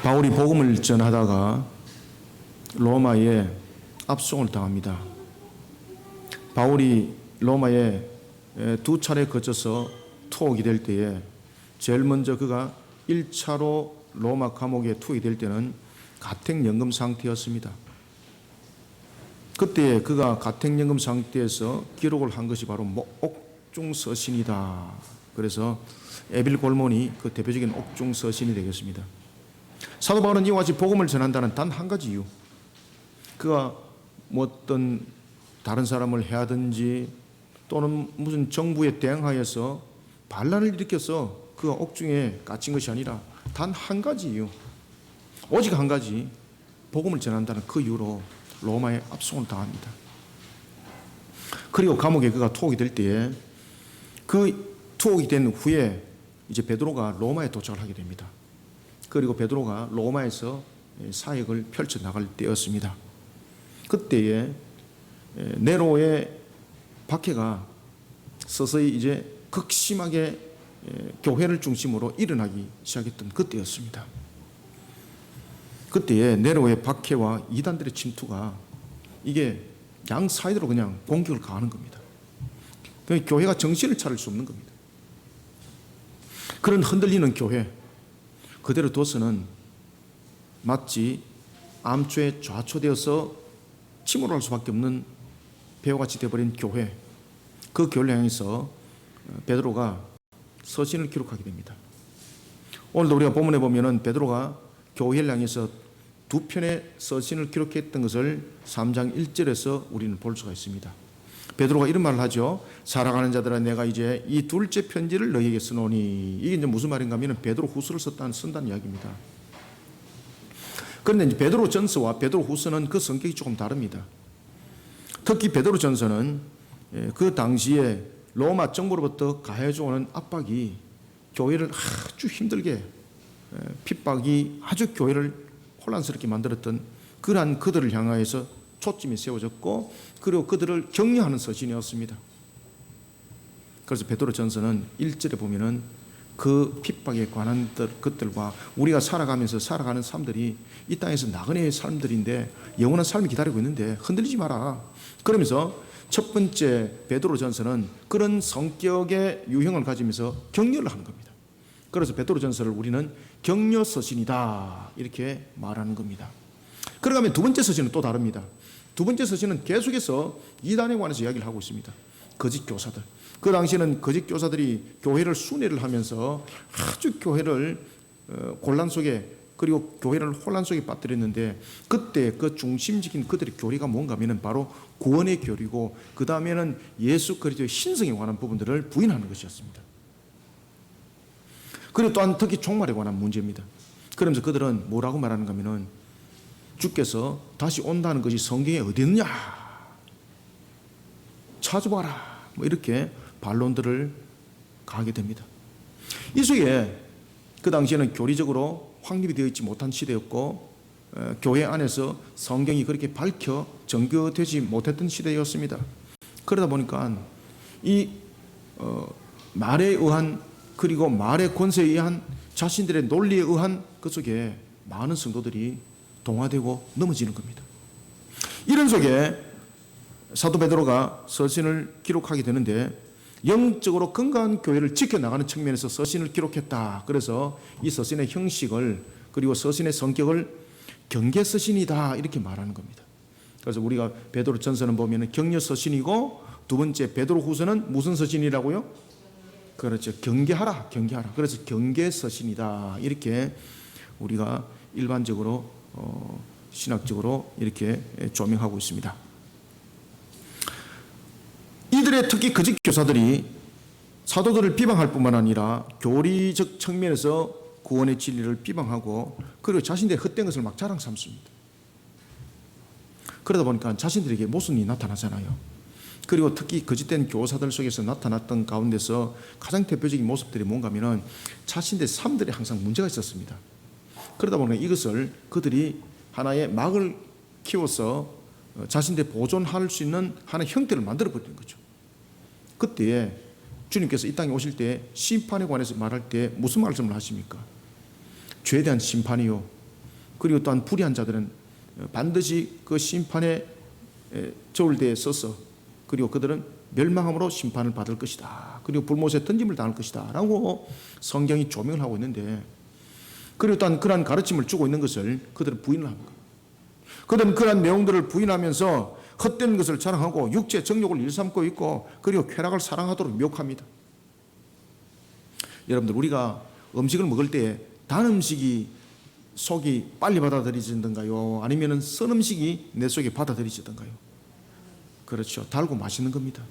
바울이 복음을 전하다가 로마에 압송을 당합니다. 바울이 로마에 두 차례 거쳐서 투옥이 될 때에 제일 먼저 그가 1차로 로마 감옥에 투옥이 될 때는 가택연금 상태였습니다. 그때 그가 가택연금 상태에서 기록을 한 것이 바로 옥중서신이다. 그래서 에빌 골몬이 그 대표적인 옥중서신이 되겠습니다. 사도 바울은 이와 같이 복음을 전한다는 단 한 가지 이유, 그가 뭐 어떤 다른 사람을 해하든지 또는 무슨 정부에 대항하여서 반란을 일으켜서 그가 옥중에 갇힌 것이 아니라 단 한 가지 이유, 오직 한 가지, 복음을 전한다는 그 이유로 로마에 압송을 당합니다. 그리고 감옥에 그가 투옥이 될 때에 그 투옥이 된 후에 이제 베드로가 로마에 도착을 하게 됩니다. 그리고 베드로가 로마에서 사역을 펼쳐 나갈 때였습니다. 그때에 네로의 박해가 서서히 이제 극심하게 교회를 중심으로 일어나기 시작했던 그때였습니다. 그때에 네로의 박해와 이단들의 침투가 이게 양 사이드로 그냥 공격을 가하는 겁니다. 교회가 정신을 차릴 수 없는 겁니다. 그런 흔들리는 교회 그대로 둬서는 마치 암초에 좌초되어서 침몰할 수밖에 없는 배와같이 되어버린 교회, 그 교회를 향해서 베드로가 서신을 기록하게 됩니다. 오늘도 우리가 본문에 보면은 베드로가 교회를 향해서 두 편의 서신을 기록했던 것을 3장 1절에서 우리는 볼 수가 있습니다. 베드로가 이런 말을 하죠. 살아가는 자들아, 내가 이제 이 둘째 편지를 너희에게 쓰노니. 이게 이제 무슨 말인가 하면 베드로 후서를 쓴다는 이야기입니다. 그런데 이제 베드로 전서와 베드로 후서는 그 성격이 조금 다릅니다. 특히 베드로 전서는 그 당시에 로마 정부로부터 가해져 오는 압박이 교회를 아주 힘들게, 핍박이 아주 교회를 혼란스럽게 만들었던 그러한 그들을 향하여서 초점이 세워졌고, 그리고 그들을 격려하는 서신이었습니다. 그래서 베드로 전서는 1절에 보면은 그 핍박에 관한 것들과 우리가 살아가면서 살아가는 삶들이 이 땅에서 나그네의 삶들인데 영원한 삶이 기다리고 있는데 흔들리지 마라. 그러면서 첫 번째 베드로 전서는 그런 성격의 유형을 가지면서 격려를 하는 겁니다. 그래서 베드로 전서를 우리는 격려 서신이다 이렇게 말하는 겁니다. 그러면 두 번째 서신은 또 다릅니다. 두 번째 서신은 계속해서 이단에 관해서 이야기를 하고 있습니다. 거짓 교사들. 그 당시에는 거짓 교사들이 교회를 순회를 하면서 아주 교회를 곤란 속에, 그리고 교회를 혼란 속에 빠뜨렸는데, 그때 그 중심적인 그들의 교리가 뭔가 하면 바로 구원의 교리고, 그 다음에는 예수 그리스도의 신성에 관한 부분들을 부인하는 것이었습니다. 그리고 또한 특히 종말에 관한 문제입니다. 그러면서 그들은 뭐라고 말하는가 하면 주께서 다시 온다는 것이 성경에 어디 있느냐, 찾아봐라, 뭐 이렇게 반론들을 가하게 됩니다. 이 속에 그 당시에는 교리적으로 확립이 되어 있지 못한 시대였고, 교회 안에서 성경이 그렇게 밝혀 정교되지 못했던 시대였습니다. 그러다 보니까 이 말에 의한, 그리고 말의 권세에 의한, 자신들의 논리에 의한 그 속에 많은 성도들이 동화되고 넘어지는 겁니다. 이런 속에 사도 베드로가 서신을 기록하게 되는데, 영적으로 건강한 교회를 지켜나가는 측면에서 서신을 기록했다. 그래서 이 서신의 형식을, 그리고 서신의 성격을 경계 서신이다 이렇게 말하는 겁니다. 그래서 우리가 베드로 전서는 보면 격려 서신이고, 두 번째 베드로 후서는 무슨 서신이라고요? 그렇죠. 경계하라, 경계하라. 그래서 경계 서신이다 이렇게 우리가 일반적으로 신학적으로 이렇게 조명하고 있습니다. 이들의 특히 거짓 교사들이 사도들을 비방할 뿐만 아니라 교리적 측면에서 구원의 진리를 비방하고, 그리고 자신들의 헛된 것을 막 자랑 삼습니다. 그러다 보니까 자신들에게 모순이 나타나잖아요. 그리고 특히 거짓된 교사들 속에서 나타났던 가운데서 가장 대표적인 모습들이 뭔가 하면 자신들의 삶들이 항상 문제가 있었습니다. 그러다 보니까 이것을 그들이 하나의 막을 키워서 자신들이 보존할 수 있는 하나의 형태를 만들어버리는 거죠. 그때에 주님께서 이 땅에 오실 때 심판에 관해서 말할 때 무슨 말씀을 하십니까? 죄에 대한 심판이요, 그리고 또한 불의한 자들은 반드시 그 심판의 저울대에 서서 그리고 그들은 멸망함으로 심판을 받을 것이다. 그리고 불못에 던짐을 당할 것이다. 라고 성경이 조명을 하고 있는데, 그리고 또한 그러한 가르침을 주고 있는 것을 그들은 부인을 합니다. 그들은 그러한 내용들을 부인하면서 헛된 것을 자랑하고 육체 정욕을 일삼고 있고 그리고 쾌락을 사랑하도록 미혹합니다. 여러분들, 우리가 음식을 먹을 때 단 음식이 속이 빨리 받아들이지던가요? 아니면 쓴 음식이 내 속에 받아들이지던가요? 그렇죠. 달고 맛있는 겁니다.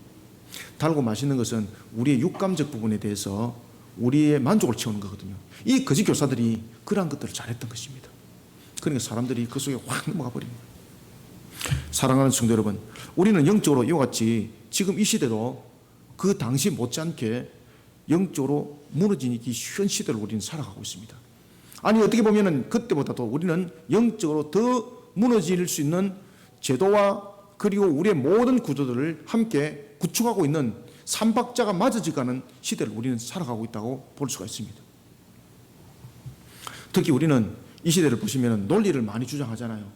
달고 맛있는 것은 우리의 육감적 부분에 대해서 우리의 만족을 채우는 거거든요. 이 거짓 교사들이 그러한 것들을 잘했던 것입니다. 그러니까 사람들이 그 속에 확 넘어가 버립니다. 사랑하는 성도 여러분, 우리는 영적으로 이와 같이 지금 이 시대도 그 당시 못지않게 영적으로 무너지기 쉬운 시대를 우리는 살아가고 있습니다. 아니, 어떻게 보면은 그때보다도 우리는 영적으로 더 무너질 수 있는 제도와 그리고 우리의 모든 구조들을 함께 구축하고 있는 삼박자가 맞아져가는 시대를 우리는 살아가고 있다고 볼 수가 있습니다. 특히 우리는 이 시대를 보시면 논리를 많이 주장하잖아요.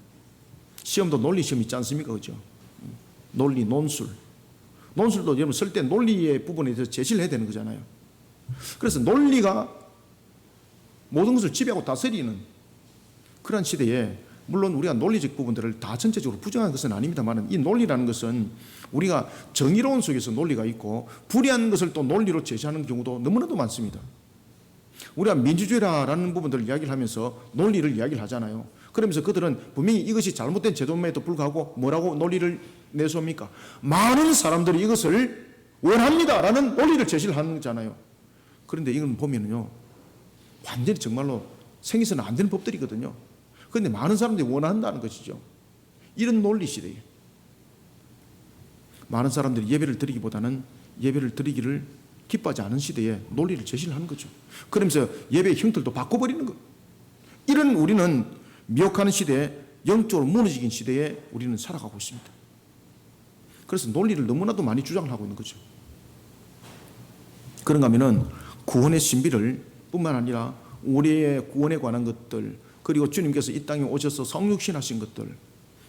시험도 논리 시험 있지 않습니까? 그죠? 논리, 논술. 논술도 여러분 쓸 때 논리의 부분에 대해서 제시를 해야 되는 거잖아요. 그래서 논리가 모든 것을 지배하고 다스리는 그런 시대에, 물론 우리가 논리적 부분들을 다 전체적으로 부정한 것은 아닙니다만, 이 논리라는 것은 우리가 정의로운 속에서 논리가 있고 불의한 것을 또 논리로 제시하는 경우도 너무나도 많습니다. 우리가 민주주의라는 부분들을 이야기를 하면서 논리를 이야기를 하잖아요. 그러면서 그들은 분명히 이것이 잘못된 제도임에도 불구하고 뭐라고 논리를 내세웁니까? 많은 사람들이 이것을 원합니다라는 논리를 제시를 하는 거잖아요. 그런데 이건 보면은요, 완전히 정말로 생겨서는 안 되는 법들이거든요. 그런데 많은 사람들이 원한다는 것이죠. 이런 논리 시대에 많은 사람들이 예배를 드리기보다는 예배를 드리기를 기뻐하지 않은 시대에 논리를 제시를 하는 거죠. 그러면서 예배의 형태도 바꿔버리는 거. 이런 우리는 미혹하는 시대에, 영적으로 무너지긴 시대에 우리는 살아가고 있습니다. 그래서 논리를 너무나도 많이 주장을 하고 있는 거죠. 그런가 하면은 구원의 신비를 뿐만 아니라 우리의 구원에 관한 것들, 그리고 주님께서 이 땅에 오셔서 성육신 하신 것들,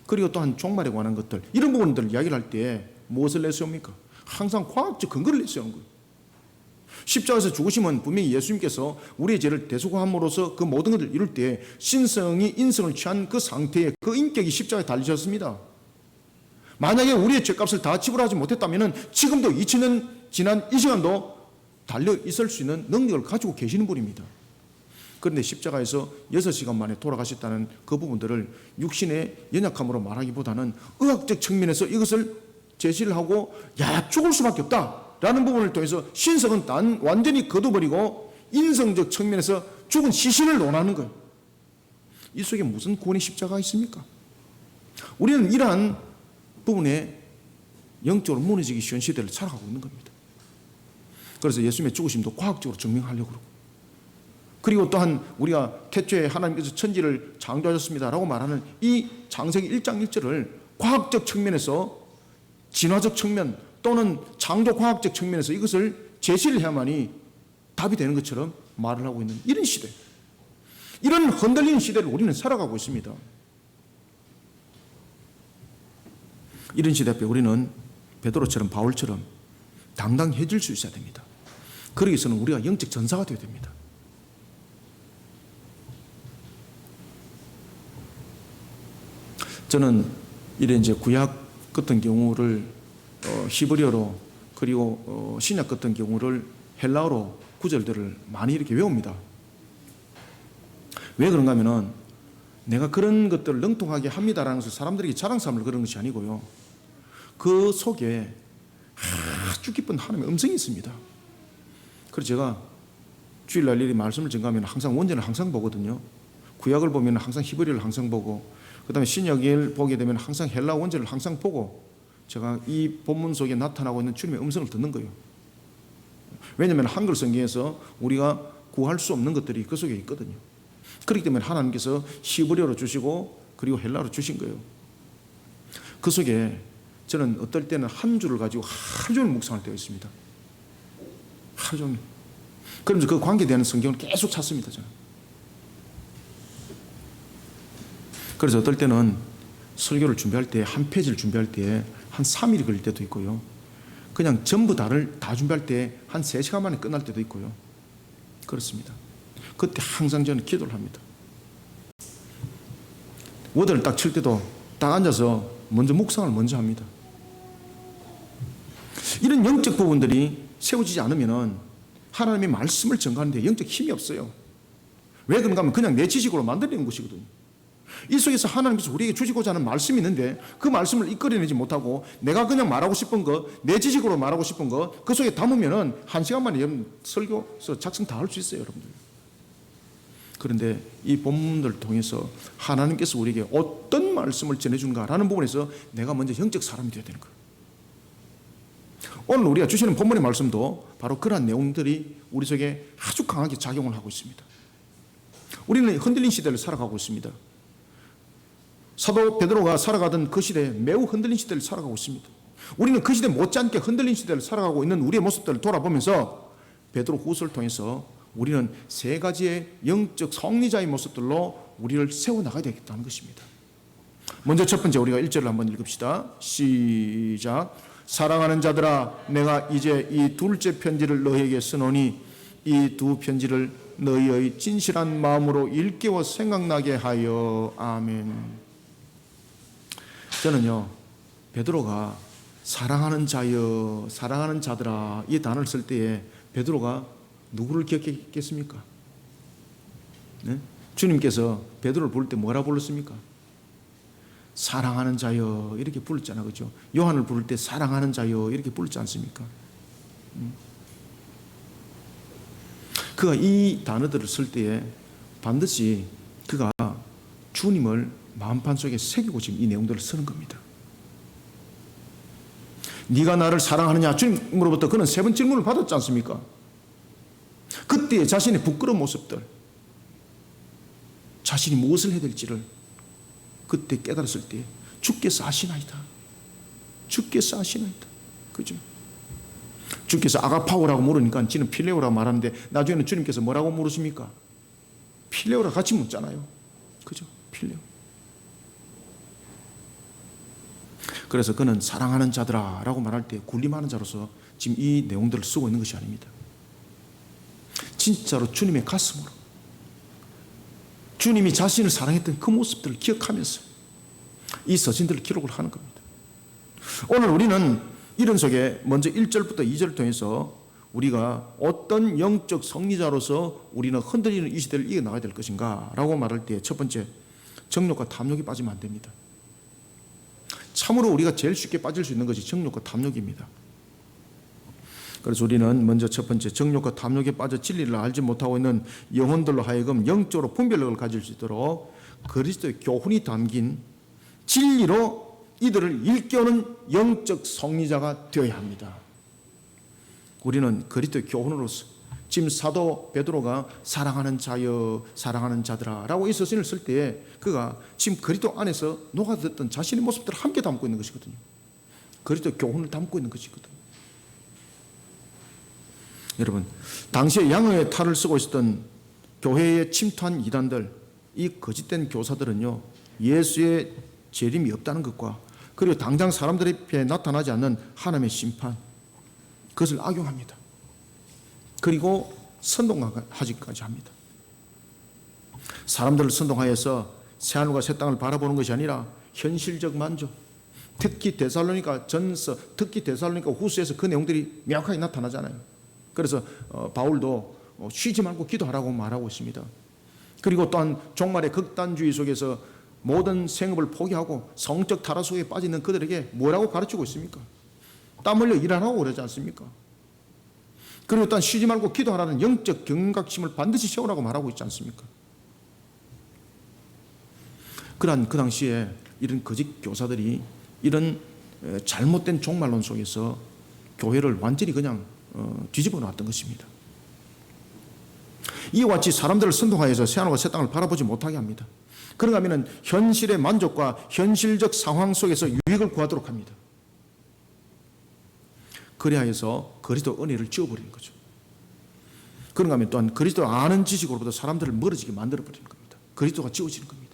그리고 또한 종말에 관한 것들, 이런 부분들을 이야기를 할 때 무엇을 내세웁니까? 항상 과학적 근거를 내세우는 거예요. 십자가에서 죽으심은 분명히 예수님께서 우리의 죄를 대속함으로써 그 모든 것을 이룰 때 신성이 인성을 취한 그 상태에 그 인격이 십자가에 달리셨습니다. 만약에 우리의 죄값을 다 지불하지 못했다면 지금도 2000년 지난 이 시간도 달려 있을 수 있는 능력을 가지고 계시는 분입니다. 그런데 십자가에서 6시간 만에 돌아가셨다는 그 부분들을 육신의 연약함으로 말하기보다는 의학적 측면에서 이것을 제시를 하고, 야, 죽을 수밖에 없다라는 부분을 통해서 신성은 완전히 거둬버리고 인성적 측면에서 죽은 시신을 논하는 거예요. 이 속에 무슨 구원의 십자가가 있습니까? 우리는 이러한 부분에 영적으로 무너지기 쉬운 시대를 살아가고 있는 겁니다. 그래서 예수님의 죽으심도 과학적으로 증명하려고 그러고, 그리고 또한 우리가 태초에 하나님께서 천지를 창조하셨습니다라고 말하는 이 창세기 1장 1절을 과학적 측면에서, 진화적 측면 또는 창조 과학적 측면에서 이것을 제시를 해야만이 답이 되는 것처럼 말을 하고 있는 이런 시대, 이런 흔들리는 시대를 우리는 살아가고 있습니다. 이런 시대 앞에 우리는 베드로처럼 바울처럼 당당해질 수 있어야 됩니다. 그러기 위해서는 우리가 영적 전사가 되어야 됩니다. 저는 이런 이제 구약 같은 경우를 히브리어로, 그리고 신약 같은 경우를 헬라어로 구절들을 많이 이렇게 외웁니다. 왜 그런가 하면은 내가 그런 것들을 능통하게 합니다라는 것을 사람들에게 자랑삼을 그런 것이 아니고요, 그 속에 아주 깊은 하나님의 음성이 있습니다. 그래서 제가 주일날 일이 말씀을 전가하면 항상 원전을 항상 보거든요. 구약을 보면 항상 히브리어를 항상 보고, 그 다음에 신약을 보게 되면 항상 헬라 원전을 항상 보고, 제가 이 본문 속에 나타나고 있는 주님의 음성을 듣는 거예요. 왜냐하면 한글 성경에서 우리가 구할 수 없는 것들이 그 속에 있거든요. 그렇기 때문에 하나님께서 히브리어로 주시고 그리고 헬라어로 주신 거예요. 그 속에 저는 어떨 때는 한 줄을 가지고 하루 종일 묵상할 때가 있습니다. 하루 종일. 그러면서 그 관계되는 성경을 계속 찾습니다. 저는. 그래서 어떨 때는 설교를 준비할 때 한 페이지를 준비할 때 한 3일이 걸릴 때도 있고요. 그냥 전부 다를 다 준비할 때 한 3시간 만에 끝날 때도 있고요. 그렇습니다. 그때 항상 저는 기도를 합니다. 워드를 딱 칠 때도 딱 앉아서 먼저 묵상을 먼저 합니다. 이런 영적 부분들이 세워지지 않으면 하나님의 말씀을 전가하는데 영적 힘이 없어요. 왜 그런가 하면 그냥 내 지식으로 만들어내는 것이거든요. 이 속에서 하나님께서 우리에게 주시고자 하는 말씀이 있는데 그 말씀을 이끌어내지 못하고 내가 그냥 말하고 싶은 거, 내 지식으로 말하고 싶은 거 그 속에 담으면은 1시간 만에 여러분 설교서 작성 다 할 수 있어요, 여러분들. 그런데 이 본문들을 통해서 하나님께서 우리에게 어떤 말씀을 전해준가라는 부분에서 내가 먼저 영적 사람이 되어야 되는 거예요. 오늘 우리가 주시는 본문의 말씀도 바로 그러한 내용들이 우리 속에 아주 강하게 작용을 하고 있습니다. 우리는 흔들린 시대를 살아가고 있습니다. 사도 베드로가 살아가던 그 시대에 매우 흔들린 시대를 살아가고 있습니다. 우리는 그 시대 못지않게 흔들린 시대를 살아가고 있는 우리의 모습들을 돌아보면서 베드로 후서를 통해서 우리는 3가지의 영적 성리자의 모습들로 우리를 세워나가야 되겠다는 것입니다. 먼저 첫 번째 우리가 1절을 한번 읽읍시다. 시작. 사랑하는 자들아, 내가 이제 이 둘째 편지를 너희에게 쓰노니 이 두 편지를 너희의 진실한 마음으로 일깨워 생각나게 하여. 아멘. 저는요, 베드로가 사랑하는 자여, 사랑하는 자들아 이 단어를 쓸 때에 베드로가 누구를 기억했겠습니까? 네? 주님께서 베드로를 부를 때 뭐라 불렀습니까? 사랑하는 자여 이렇게 불렀잖아, 그죠? 요한을 부를 때 사랑하는 자여 이렇게 불렀지 않습니까? 그가 이 단어들을 쓸 때에 반드시 그가 주님을 마음판 속에 새기고 지금 이 내용들을 쓰는 겁니다. 네가 나를 사랑하느냐? 주님으로부터 그는 3번 질문을 받았지 않습니까? 그때 자신의 부끄러운 모습들, 자신이 무엇을 해야 될지를 그때 깨달았을 때 주께서 아시나이다. 주께서 아시나이다. 그죠? 주께서 아가파오라고 물으니까 지는 필레오라고 말하는데 나중에는 주님께서 뭐라고 물으십니까? 필레오라 같이 묻잖아요. 그죠? 필레오. 그래서 그는 사랑하는 자들아 라고 말할 때 군림하는 자로서 지금 이 내용들을 쓰고 있는 것이 아닙니다. 진짜로 주님의 가슴으로 주님이 자신을 사랑했던 그 모습들을 기억하면서 이 서신들을 기록을 하는 겁니다. 오늘 우리는 이런 속에 먼저 1절부터 2절을 통해서 우리가 어떤 영적 성리자로서 우리는 흔들리는 이 시대를 이겨나가야 될 것인가 라고 말할 때 첫 번째, 정욕과 탐욕이 빠지면 안 됩니다. 참으로 우리가 제일 쉽게 빠질 수 있는 것이 정욕과 탐욕입니다. 그래서 우리는 먼저 첫 번째, 정욕과 탐욕에 빠져 진리를 알지 못하고 있는 영혼들로 하여금 영적으로 분별력을 가질 수 있도록 그리스도의 교훈이 담긴 진리로 이들을 일깨우는 영적 성리자가 되어야 합니다. 우리는 그리스도의 교훈으로서 지금 사도 베드로가 사랑하는 자여, 사랑하는 자들아 라고 이 서신을 쓸 때에 그가 지금 그리스도 안에서 녹아들었던 자신의 모습들을 함께 담고 있는 것이거든요. 그리스도의 교훈을 담고 있는 것이거든요. 여러분, 당시에 양의 탈을 쓰고 있었던 교회에 침투한 이단들, 이 거짓된 교사들은요, 예수의 재림이 없다는 것과 그리고 당장 사람들 앞에 나타나지 않는 하나님의 심판, 그것을 악용합니다. 그리고 선동하기까지 합니다. 사람들을 선동하여서 새하늘과 새 땅을 바라보는 것이 아니라 현실적 만족, 특히 데살로니가 전서, 특히 데살로니가 후서에서 그 내용들이 명확하게 나타나잖아요. 그래서 바울도 쉬지 말고 기도하라고 말하고 있습니다. 그리고 또한 종말의 극단주의 속에서 모든 생업을 포기하고 성적 타락 속에 빠지는 그들에게 뭐라고 가르치고 있습니까? 땀 흘려 일하라고 그러지 않습니까? 그리고 또한 쉬지 말고 기도하라는 영적 경각심을 반드시 세우라고 말하고 있지 않습니까? 그러한 그 당시에 이런 거짓 교사들이 이런 잘못된 종말론 속에서 교회를 완전히 그냥 뒤집어 놓았던 것입니다. 이와 같이 사람들을 선동하여서 새하늘과 새 땅을 바라보지 못하게 합니다. 그런가 하면 현실의 만족과 현실적 상황 속에서 유익을 구하도록 합니다. 그리하여서 그리스도 은혜를 지워버리는 거죠. 그런가 하면 또한 그리스도를 아는 지식으로부터 사람들을 멀어지게 만들어버리는 겁니다. 그리스도가 지워지는 겁니다.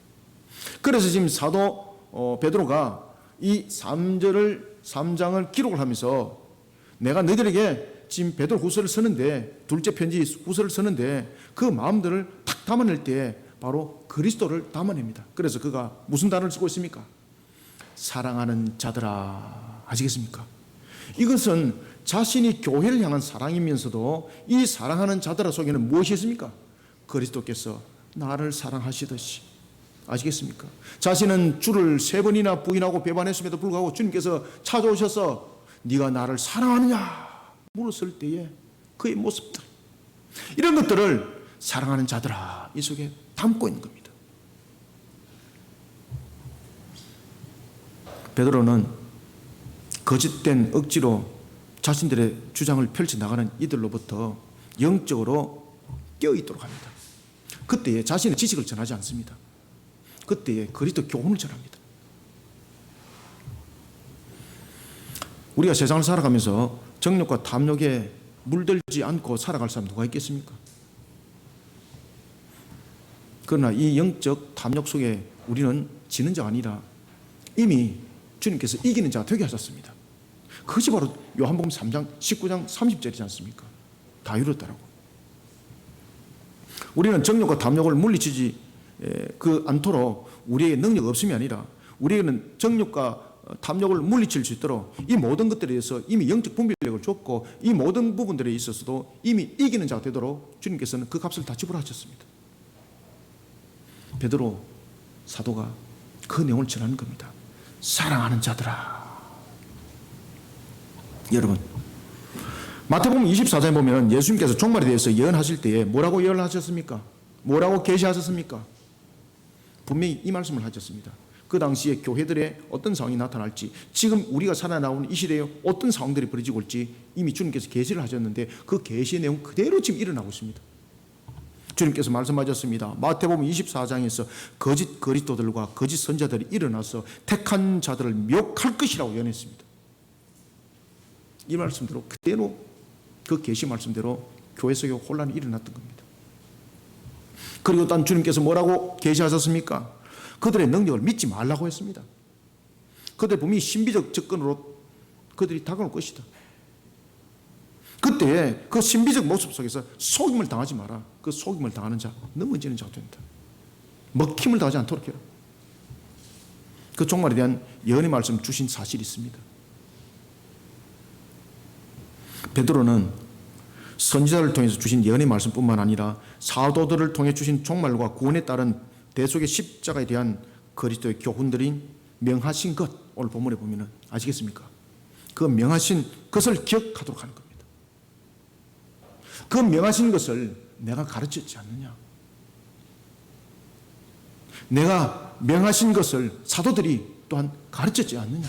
그래서 지금 사도 베드로가 이 3장을 기록을 하면서 내가 너희들에게 지금 베드로 후서를 쓰는데, 둘째 편지 후서를 쓰는데 그 마음들을 탁 담아낼 때 바로 그리스도를 담아냅니다. 그래서 그가 무슨 단어를 쓰고 있습니까? 사랑하는 자들아. 아시겠습니까? 이것은 자신이 교회를 향한 사랑이면서도 이 사랑하는 자들아 속에는 무엇이 있습니까? 그리스도께서 나를 사랑하시듯이. 아시겠습니까? 자신은 주를 3번이나 부인하고 배반했음에도 불구하고 주님께서 찾아오셔서 네가 나를 사랑하느냐 물었을 때에 그의 모습들, 이런 것들을 사랑하는 자들아 이 속에 담고 있는 겁니다. 베드로는 거짓된 억지로 자신들의 주장을 펼쳐나가는 이들로부터 영적으로 깨어있도록 합니다. 그때에 자신의 지식을 전하지 않습니다. 그때에 그리스도 교훈을 전합니다. 우리가 세상을 살아가면서 정욕과 탐욕에 물들지 않고 살아갈 사람 누가 있겠습니까? 그러나 이 영적 탐욕 속에 우리는 지는 자가 아니라 이미 주님께서 이기는 자가 되게 하셨습니다. 그것이 바로 요한복음 3장 19장 30절이지 않습니까? 다 이뤘다라고. 우리는 정욕과 탐욕을 물리치지 않도록 우리에게 능력 없음이 아니라 우리에게는 정욕과 탐욕을 물리칠 수 있도록 이 모든 것들에 대해서 이미 영적 분별력을 줬고 이 모든 부분들에 있어서도 이미 이기는 자가 되도록 주님께서는 그 값을 다 지불하셨습니다. 베드로 사도가 그 내용을 전하는 겁니다. 사랑하는 자들아. 여러분, 마태복음 24장에 보면 예수님께서 종말에 대해서 예언하실 때에 뭐라고 예언하셨습니까? 뭐라고 계시하셨습니까? 분명히 이 말씀을 하셨습니다. 그 당시에 교회들의 어떤 상황이 나타날지, 지금 우리가 살아나오는 이 시대에 어떤 상황들이 벌어지고 올지 이미 주님께서 계시를 하셨는데 그 계시의 내용 그대로 지금 일어나고 있습니다. 주님께서 말씀하셨습니다. 마태복음 24장에서 거짓 그리스도들과 거짓 선자들이 일어나서 택한 자들을 묘할 것이라고 예언했습니다. 이 말씀대로 그대로 그 계시 말씀대로 교회 속에 혼란이 일어났던 겁니다. 그리고 또 주님께서 뭐라고 계시하셨습니까? 그들의 능력을 믿지 말라고 했습니다. 그들 분명히 신비적 접근으로 그들이 다가올 것이다. 그때 그 신비적 모습 속에서 속임을 당하지 마라. 그 속임을 당하는 자 넘어지는 자가 된다. 먹힘을 당하지 않도록 해라. 그 종말에 대한 예언의 말씀 주신 사실이 있습니다. 베드로는 선지자를 통해서 주신 예언의 말씀뿐만 아니라 사도들을 통해 주신 종말과 구원에 따른 대속의 십자가에 대한 그리스도의 교훈들인 명하신 것, 오늘 본문에 보면 아시겠습니까? 그 명하신 것을 기억하도록 하는 겁니다. 그 명하신 것을 내가 가르쳤지 않느냐? 내가 명하신 것을 사도들이 또한 가르쳤지 않느냐?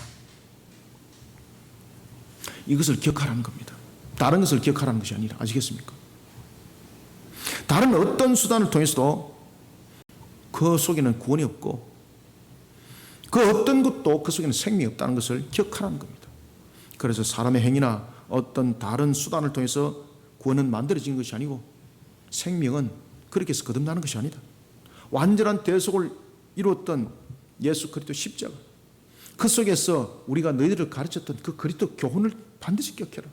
이것을 기억하라는 겁니다. 다른 것을 기억하라는 것이 아니라, 아시겠습니까? 다른 어떤 수단을 통해서도 그 속에는 구원이 없고 그 어떤 것도 그 속에는 생명이 없다는 것을 기억하라는 겁니다. 그래서 사람의 행위나 어떤 다른 수단을 통해서 구원은 만들어진 것이 아니고 생명은 그렇게 해서 거듭나는 것이 아니다. 완전한 대속을 이루었던 예수 그리스도 십자가, 그 속에서 우리가 너희들을 가르쳤던 그 그리스도 교훈을 반드시 기억해라.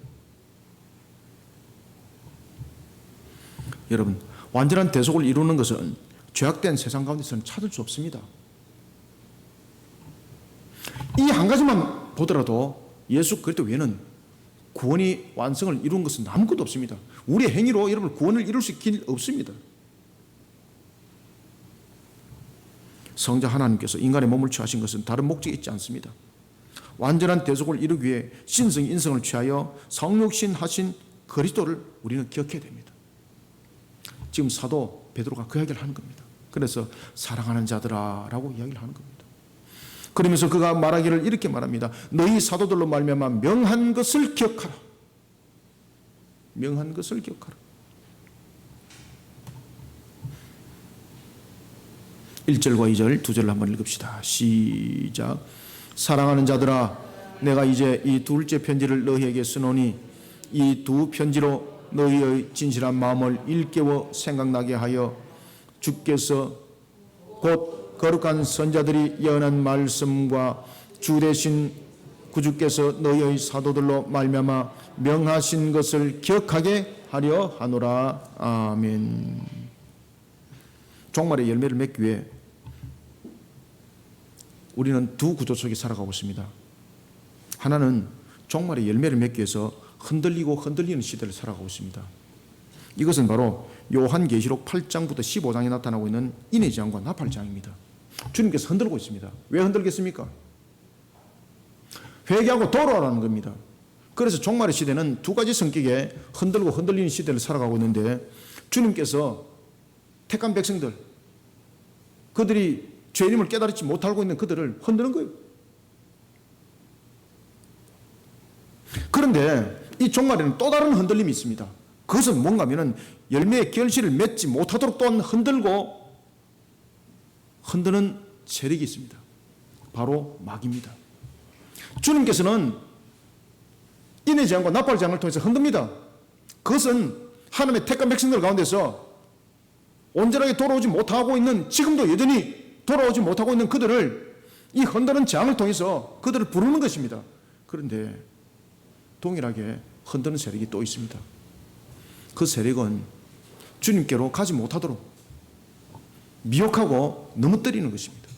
여러분, 완전한 대속을 이루는 것은 죄악된 세상 가운데서는 찾을 수 없습니다. 이 한 가지만 보더라도 예수 그리스도 외에는 구원이 완성을 이룬 것은 아무것도 없습니다. 우리의 행위로 여러분 구원을 이룰 수 있긴 없습니다. 성자 하나님께서 인간의 몸을 취하신 것은 다른 목적이 있지 않습니다. 완전한 대속을 이루기 위해 신성 인성을 취하여 성육신 하신 그리스도를 우리는 기억해야 됩니다. 지금 사도 베드로가 그 이야기를 하는 겁니다. 그래서 사랑하는 자들아 라고 이야기를 하는 겁니다. 그러면서 그가 말하기를 이렇게 말합니다. 너희 사도들로 말미암아 명한 것을 기억하라. 명한 것을 기억하라. 1절과 2절 두 절을 한번 읽읍시다. 시작. 사랑하는 자들아, 내가 이제 이 둘째 편지를 너희에게 쓰노니 이 두 편지로 너희의 진실한 마음을 일깨워 생각나게 하여 주께서 곧 거룩한 선자들이 예언한 말씀과 주 대신 구주께서 너희의 사도들로 말미암아 명하신 것을 기억하게 하려 하노라. 아멘. 종말의 열매를 맺기 위해 우리는 두 구조 속에 살아가고 있습니다. 하나는 종말의 열매를 맺기 위해서 흔들리고 흔들리는 시대를 살아가고 있습니다. 이것은 바로 요한계시록 8장부터 15장에 나타나고 있는 인의 재앙과 나팔 재앙입니다. 주님께서 흔들고 있습니다. 왜 흔들겠습니까? 회개하고 돌아오라는 겁니다. 그래서 종말의 시대는 두 가지 성격의 흔들고 흔들리는 시대를 살아가고 있는데, 주님께서 택한 백성들, 그들이 죄인임을 깨달지 못하고 있는 그들을 흔드는 거예요. 그런데 이 종말에는 또 다른 흔들림이 있습니다. 그것은 뭔가 하면은 열매의 결실을 맺지 못하도록 또한 흔들고 흔드는 세력이 있습니다. 바로 마귀입니다. 주님께서는 인의 재앙과 나팔 재앙을 통해서 흔듭니다. 그것은 하나님의 택한 백성들 가운데서 온전하게 돌아오지 못하고 있는, 지금도 여전히 돌아오지 못하고 있는 그들을 이 흔드는 재앙을 통해서 그들을 부르는 것입니다. 그런데 동일하게 흔드는 세력이 또 있습니다. 그 세력은 주님께로 가지 못하도록 미혹하고 넘어뜨리는 것입니다.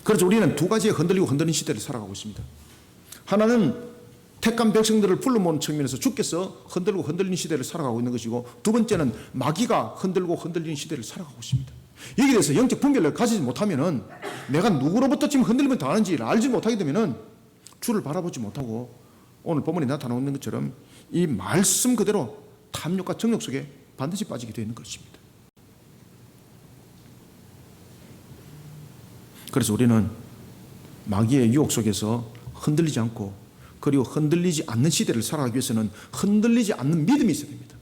그래서 우리는 두 가지의 흔들리고 흔드는 시대를 살아가고 있습니다. 하나는 택한 백성들을 불러 모으는 측면에서 주께서 흔들고 흔들리는 시대를 살아가고 있는 것이고, 두 번째는 마귀가 흔들고 흔들리는 시대를 살아가고 있습니다. 여기에 대해서 영적 분별을 가지지 못하면은, 내가 누구로부터 지금 흔들림을 당하는지를 알지 못하게 되면은 주를 바라보지 못하고 오늘 본문에 나타나고 있는 것처럼 이 말씀 그대로 탐욕과 정욕 속에 반드시 빠지게 되는 것입니다. 그래서 우리는 마귀의 유혹 속에서 흔들리지 않고, 그리고 흔들리지 않는 시대를 살아가기 위해서는 흔들리지 않는 믿음이 있어야 됩니다.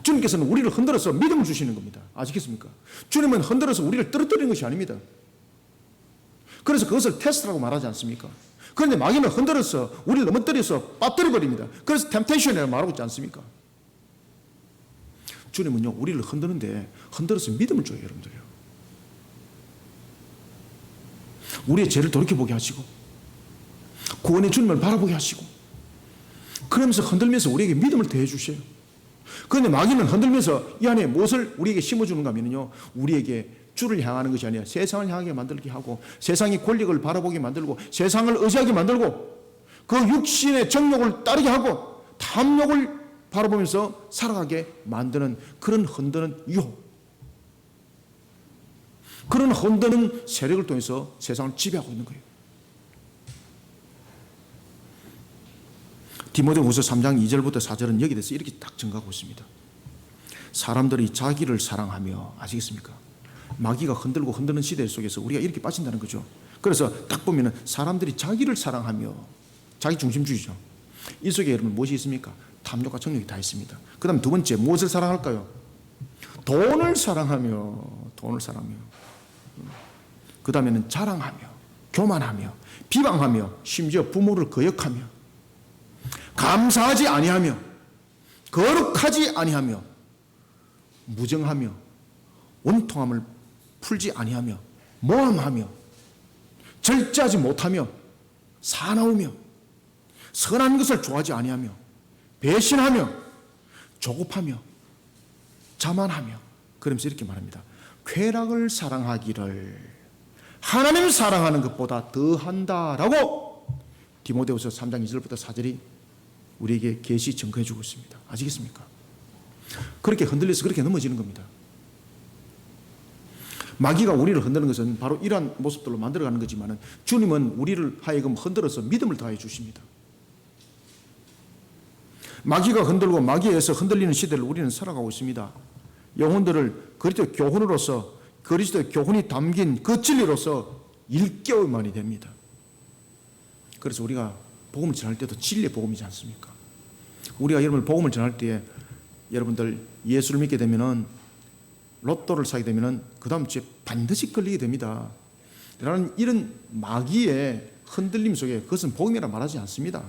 주님께서는 우리를 흔들어서 믿음을 주시는 겁니다. 아시겠습니까? 주님은 흔들어서 우리를 떨어뜨리는 것이 아닙니다. 그래서 그것을 테스트라고 말하지 않습니까? 그런데 마귀는 흔들어서 우리를 넘어뜨려서 빠뜨려버립니다. 그래서 템테이션이라고 말하고 있지 않습니까? 주님은요, 우리를 흔드는데 흔들어서 믿음을 줘요, 여러분들요. 우리의 죄를 돌이켜보게 하시고 구원의 주님을 바라보게 하시고, 그러면서 흔들면서 우리에게 믿음을 더해 주셔요. 그런데 마귀는 흔들면서 이 안에 무엇을 우리에게 심어주는가 하면요, 우리에게 주를 향하는 것이 아니라 세상을 향하게 만들게 하고, 세상의 권력을 바라보게 만들고, 세상을 의지하게 만들고, 그 육신의 정욕을 따르게 하고 탐욕을 바라보면서 살아가게 만드는 그런 흔드는 유혹, 그런 흔드는 세력을 통해서 세상을 지배하고 있는 거예요. 디모데후서 3장 2절부터 4절은 여기에 대해서 이렇게 딱 증가하고 있습니다. 사람들이 자기를 사랑하며, 아시겠습니까? 마귀가 흔들고 흔드는 시대 속에서 우리가 이렇게 빠진다는 거죠. 그래서 딱 보면은 사람들이 자기를 사랑하며, 자기 중심주의죠. 이 속에 여러분 무엇이 있습니까? 탐욕과 정욕이 다 있습니다. 그 다음 두 번째, 무엇을 사랑할까요? 돈을 사랑하며, 돈을 사랑하며. 그 다음에는 자랑하며, 교만하며, 비방하며, 심지어 부모를 거역하며, 감사하지 아니하며, 거룩하지 아니하며, 무정하며, 원통함을 풀지 아니하며, 모함하며, 절제하지 못하며, 사나우며, 선한 것을 좋아하지 아니하며, 배신하며, 조급하며, 자만하며. 그러면서 이렇게 말합니다. 쾌락을 사랑하기를 하나님을 사랑하는 것보다 더한다라고 디모데후서 3장 2절부터 4절이 우리에게 계시 증거해 주고 있습니다. 아시겠습니까? 그렇게 흔들려서 그렇게 넘어지는 겁니다. 마귀가 우리를 흔드는 것은 바로 이러한 모습들로 만들어가는 거지만, 주님은 우리를 하여금 흔들어서 믿음을 더해 주십니다. 마귀가 흔들고 마귀에 의해서 흔들리는 시대를 우리는 살아가고 있습니다. 영혼들을 그리스도 교훈으로서, 그리스도 교훈이 담긴 그 진리로서 일깨워만이 됩니다. 그래서 우리가 복음을 전할 때도 진리의 복음이지 않습니까? 우리가 여러분들 복음을 전할 때에 여러분들 예수를 믿게 되면은, 로또를 사게 되면은 그 다음 주에 반드시 걸리게 됩니다. 라는 이런 마귀의 흔들림 속에 그것은 복음이라 말하지 않습니다.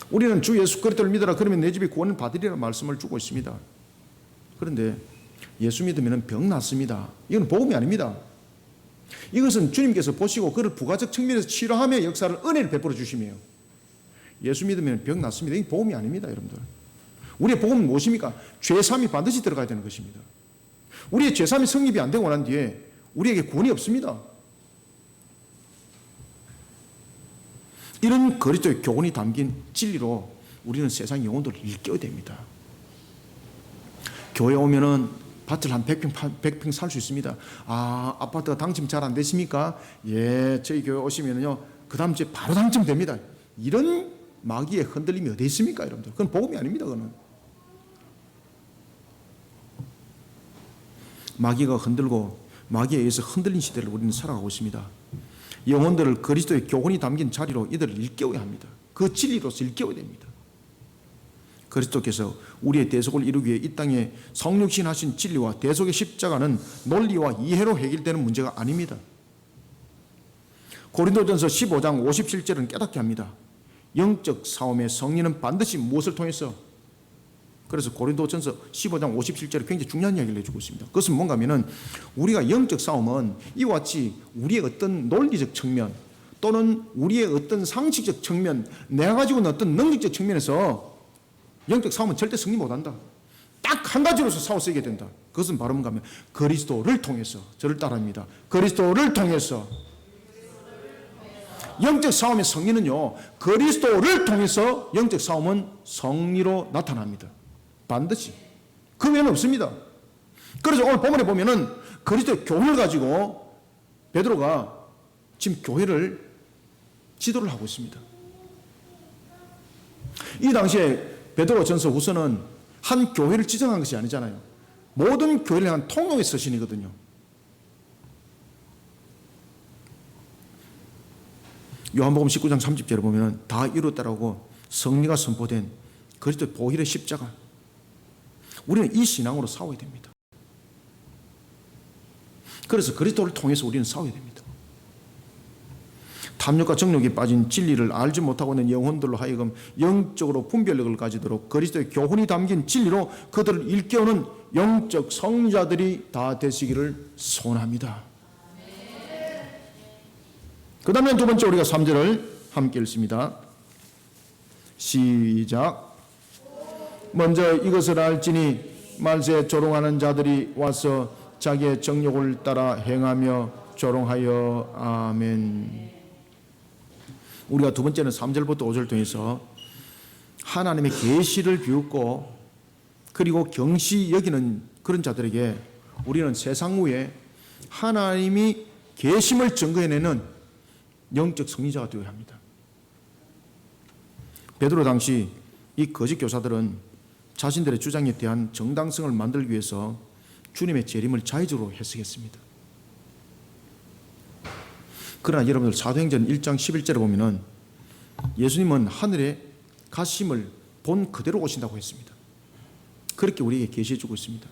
우리는 주 예수 그리스도를 믿어라, 그러면 내 집이 구원을 받으리라 말씀을 주고 있습니다. 그런데 예수 믿으면 병 낫습니다. 이건 복음이 아닙니다. 이것은 주님께서 보시고 그를 부가적 측면에서 치료하며 역사를 은혜를 베풀어 주시며 예수 믿으면 병 낫습니다. 이게 복음이 아닙니다, 여러분들. 우리의 복음은 무엇입니까? 죄사함이 반드시 들어가야 되는 것입니다. 우리의 죄사함이 성립이 안 되고 난 뒤에 우리에게 구원이 없습니다. 이런 그리스도의 교훈이 담긴 진리로 우리는 세상 영혼들을 일깨워야 됩니다. 교회 오면은 밭을 한 100평 살 수 있습니다. 아, 아파트가 당첨 잘 안 되십니까? 예, 저희 교회 오시면은요, 그 다음 주에 바로 당첨됩니다. 이런 마귀의 흔들림이 어디 있습니까, 여러분들? 그건 복음이 아닙니다, 그거는. 마귀가 흔들고 마귀에 의해서 흔들린 시대를 우리는 살아가고 있습니다. 영혼들을 그리스도의 교훈이 담긴 자리로 이들을 일깨워야 합니다. 그 진리로서 일깨워야 됩니다. 그리스도께서 우리의 대속을 이루기 위해 이 땅에 성육신 하신 진리와 대속의 십자가는 논리와 이해로 해결되는 문제가 아닙니다. 고린도전서 15장 57절은 깨닫게 합니다. 영적 싸움의 승리는 반드시 무엇을 통해서? 그래서 고린도전서 15장 57절에 굉장히 중요한 이야기를 해주고 있습니다. 그것은 뭔가 하면은 우리가 영적 싸움은 이와 같이 우리의 어떤 논리적 측면 또는 우리의 어떤 상식적 측면, 내가 가지고 있는 어떤 능력적 측면에서 영적 싸움은 절대 승리 못한다. 딱 한 가지로서 싸워 쓰게 된다. 그것은 바로 뭔가 하면 그리스도를 통해서, 저를 따라합니다. 그리스도를 통해서. 영적 싸움의 승리는요, 그리스도를 통해서 영적 싸움은 승리로 나타납니다. 반드시. 그 외에는 없습니다. 그래서 오늘 본문에 보면은 그리스도의 교훈을 가지고 베드로가 지금 교회를 지도를 하고 있습니다. 이 당시에 베드로 전서 후서는 한 교회를 지정한 것이 아니잖아요. 모든 교회를 향한 통용의 서신이거든요. 요한복음 19장 30절에 보면 다 이루었다라고 성리가 선포된 그리스도의 보혈의 십자가. 우리는 이 신앙으로 싸워야 됩니다. 그래서 그리스도를 통해서 우리는 싸워야 됩니다. 탐욕과 정욕에 빠진 진리를 알지 못하고 있는 영혼들로 하여금 영적으로 분별력을 가지도록 그리스도의 교훈이 담긴 진리로 그들을 일깨우는 영적 성자들이 다 되시기를 소원합니다. 그 다음에 두 번째 우리가 3절을 함께 읽습니다. 시작. 먼저 이것을 알지니 말세 조롱하는 자들이 와서 자기의 정욕을 따라 행하며 조롱하여. 아멘. 우리가 두 번째는 3절부터 5절 통해서 하나님의 계시를 비웃고 그리고 경시 여기는 그런 자들에게 우리는 세상 후에 하나님이 계심을 증거해내는 영적 승리자가 되어야 합니다. 베드로 당시 이 거짓 교사들은 자신들의 주장에 대한 정당성을 만들기 위해서 주님의 재림을 자의적으로 해석했습니다. 그러나 여러분들 사도행전 1장 11절에 보면은 예수님은 하늘에 가심을 본 그대로 오신다고 했습니다. 그렇게 우리에게 계시해 주고 있습니다.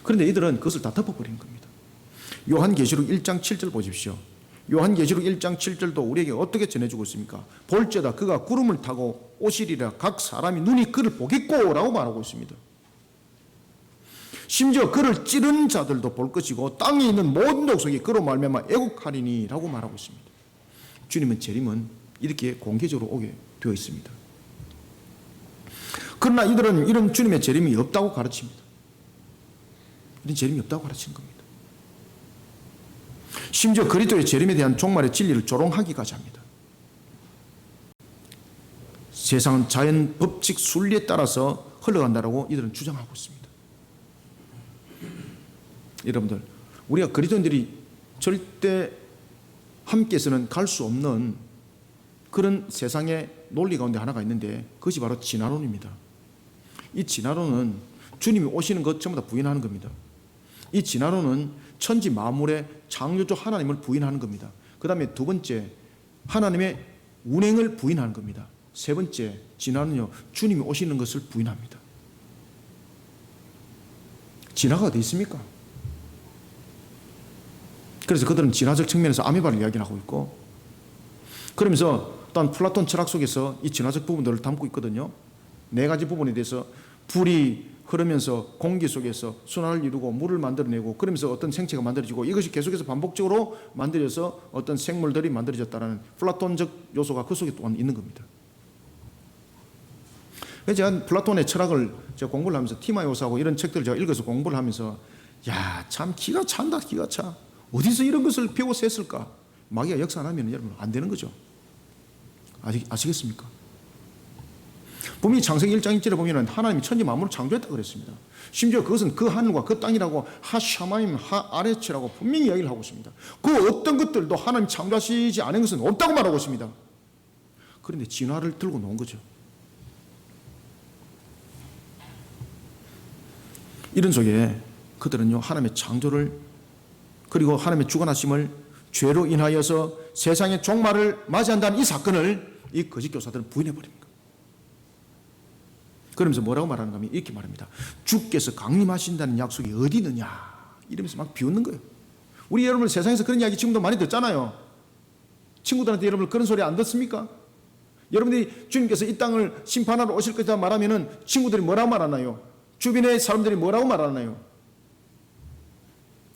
그런데 이들은 그것을 다 덮어버린 겁니다. 요한계시록 1장 7절 보십시오. 요한계시록 1장 7절도 우리에게 어떻게 전해주고 있습니까? 볼지어다 그가 구름을 타고 오시리라 각 사람이 눈이 그를 보겠고 라고 말하고 있습니다. 심지어 그를 찌른 자들도 볼 것이고 땅에 있는 모든 족속이 그로 말미암아 애국하리니 라고 말하고 있습니다. 주님은 재림은 이렇게 공개적으로 오게 되어 있습니다. 그러나 이들은 이런 주님의 재림이 없다고 가르칩니다. 이런 재림이 없다고 가르치는 겁니다. 심지어 그리스도의 재림에 대한 종말의 진리를 조롱하기까지 합니다. 세상은 자연 법칙 순리에 따라서 흘러간다라고 이들은 주장하고 있습니다. 여러분들, 우리가 그리스도인들이 절대 함께서는 갈 수 없는 그런 세상의 논리 가운데 하나가 있는데 그것이 바로 진화론입니다. 이 진화론은 주님이 오시는 것 전부 다 부인하는 겁니다. 이 진화론은 천지 만물의 창조주 하나님을 부인하는 겁니다. 그 다음에 두 번째, 하나님의 운행을 부인하는 겁니다. 세 번째, 진화는요, 주님이 오시는 것을 부인합니다. 진화가 어디 있습니까? 그래서 그들은 진화적 측면에서 아메바를 이야기하고 있고, 그러면서 또한 플라톤 철학 속에서 이 진화적 부분들을 담고 있거든요. 네 가지 부분에 대해서 불이 흐르면서 공기 속에서 순환을 이루고 물을 만들어내고 그러면서 어떤 생체가 만들어지고 이것이 계속해서 반복적으로 만들어져서 어떤 생물들이 만들어졌다는 플라톤적 요소가 그 속에 또한 있는 겁니다. 제가 플라톤의 철학을 제가 공부를 하면서 티마요사하고 이런 책들을 제가 읽어서 공부를 하면서 야, 참 기가 찬다, 기가 차. 어디서 이런 것을 배워서 했을까? 마귀가 역사하면 여러분 안 되는 거죠. 아시겠습니까? 분명히 창세기 1장 1절에 보면 하나님이 천지 만물을 창조했다고 그랬습니다. 심지어 그것은 그 하늘과 그 땅이라고 하샤마임 하아레츠라고 분명히 이야기를 하고 있습니다. 그 어떤 것들도 하나님 창조하시지 않은 것은 없다고 말하고 있습니다. 그런데 진화를 들고 놓은 거죠. 이런 속에 그들은요 하나님의 창조를 그리고 하나님의 주관하심을 죄로 인하여서 세상의 종말을 맞이한다는 이 사건을 이 거짓 교사들은 부인해버립니다. 그러면서 뭐라고 말하는가 하면 이렇게 말합니다. 주께서 강림하신다는 약속이 어디 있느냐 이러면서 막 비웃는 거예요. 우리 여러분 세상에서 그런 이야기 지금도 많이 듣잖아요. 친구들한테 여러분 그런 소리 안 듣습니까? 여러분들이 주님께서 이 땅을 심판하러 오실 것이다 말하면은 친구들이 뭐라고 말하나요? 주변의 사람들이 뭐라고 말하나요?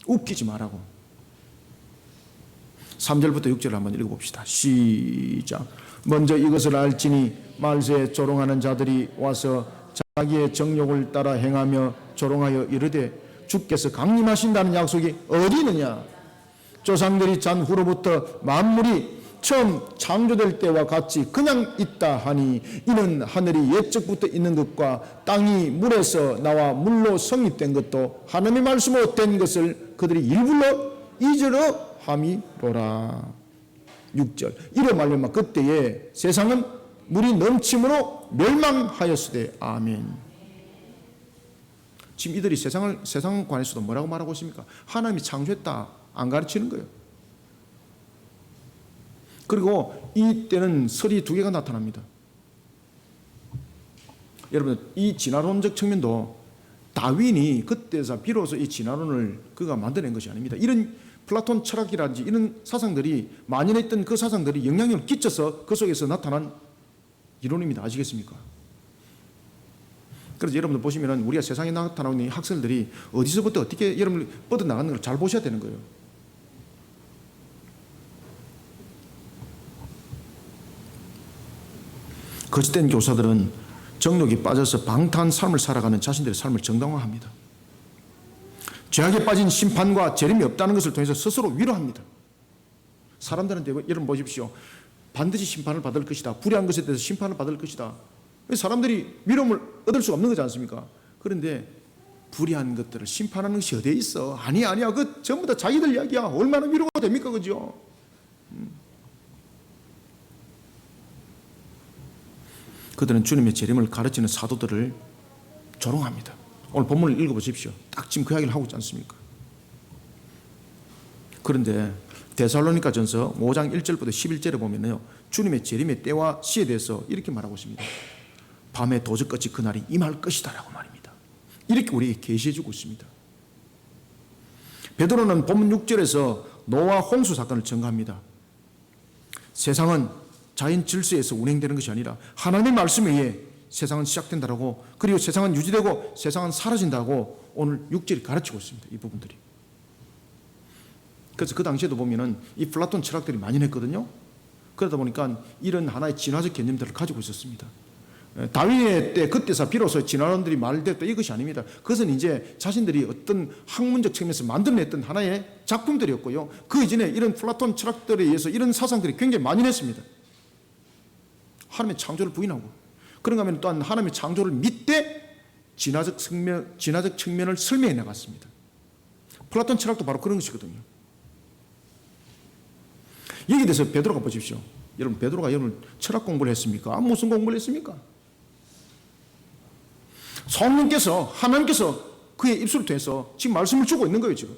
웃기지 말라고. 3절부터 6절을 한번 읽어봅시다. 시작. 먼저 이것을 알지니 말세에 조롱하는 자들이 와서 자기의 정욕을 따라 행하며 조롱하여 이르되 주께서 강림하신다는 약속이 어디 있느냐? 조상들이 잔 후로부터 만물이 처음 창조될 때와 같이 그냥 있다 하니 이는 하늘이 옛적부터 있는 것과 땅이 물에서 나와 물로 성립된 것도 하나님의 말씀으로 된 것을 그들이 일부러 잊으러 함이로라. 6절. 이로 말미암아 그때에 세상은 물이 넘침으로 멸망하였으되 아멘. 지금 이들이 세상 관해서도 뭐라고 말하고 있습니까? 하나님이 창조했다 안 가르치는 거예요. 그리고 이때는 설이 두 개가 나타납니다. 여러분 이 진화론적 측면도 다윈이 그때서 비로소 이 진화론을 그가 만들어낸 것이 아닙니다. 이런 플라톤 철학이라든지 이런 사상들이 만연했던 그 사상들이 영향력을 끼쳐서 그 속에서 나타난 이론입니다. 아시겠습니까? 그래서 여러분들 보시면 우리가 세상에 나타나는 학생들이 어디서부터 어떻게 여러분들 뻗어나가는 걸 잘 보셔야 되는 거예요. 거짓된 교사들은 정욕에 빠져서 방탕한 삶을 살아가는 자신들의 삶을 정당화합니다. 죄악에 빠진 심판과 재림이 없다는 것을 통해서 스스로 위로합니다. 사람들한테 여러분 보십시오. 반드시 심판을 받을 것이다. 불의한 것에 대해서 심판을 받을 것이다. 사람들이 위로를 얻을 수가 없는 거지 않습니까? 그런데 불의한 것들을 심판하는 것이 어디에 있어? 아니야. 그 전부 다 자기들 이야기야. 얼마나 위로가 됩니까? 그죠? 그들은 주님의 재림을 가르치는 사도들을 조롱합니다. 오늘 본문을 읽어보십시오. 딱 지금 그 이야기를 하고 있지 않습니까? 그런데 데살로니가 전서 5장 1절부터 11절에 보면요, 주님의 재림의 때와 시에 대해서 이렇게 말하고 있습니다. 밤에 도적같이 그날이 임할 것이다 라고 말입니다. 이렇게 우리에게 계시해주고 있습니다. 베드로는 본문 6절에서 노아 홍수 사건을 증거합니다. 세상은 자연 질서에서 운행되는 것이 아니라 하나님의 말씀에 의해 세상은 시작된다라고, 그리고 세상은 유지되고 세상은 사라진다고 오늘 6절이 가르치고 있습니다. 이 부분들이. 그래서 그 당시에도 보면은 이 플라톤 철학들이 만연했거든요. 그러다 보니까 이런 하나의 진화적 개념들을 가지고 있었습니다. 다윈의 때 그때서 비로소 진화론들이 말됐다 이것이 아닙니다. 그것은 이제 자신들이 어떤 학문적 측면에서 만들어냈던 하나의 작품들이었고요. 그 이전에 이런 플라톤 철학들에 의해서 이런 사상들이 굉장히 만연했습니다. 하나님의 창조를 부인하고, 그런가 하면 또한 하나님의 창조를 믿되 진화적 측면을 설명해 나갔습니다. 플라톤 철학도 바로 그런 것이거든요. 여기에 대해서 베드로가 보십시오. 여러분, 베드로가 여러분 철학 공부를 했습니까? 무슨 공부를 했습니까? 성령께서, 하나님께서 그의 입술을 통해서 지금 말씀을 주고 있는 거예요. 지금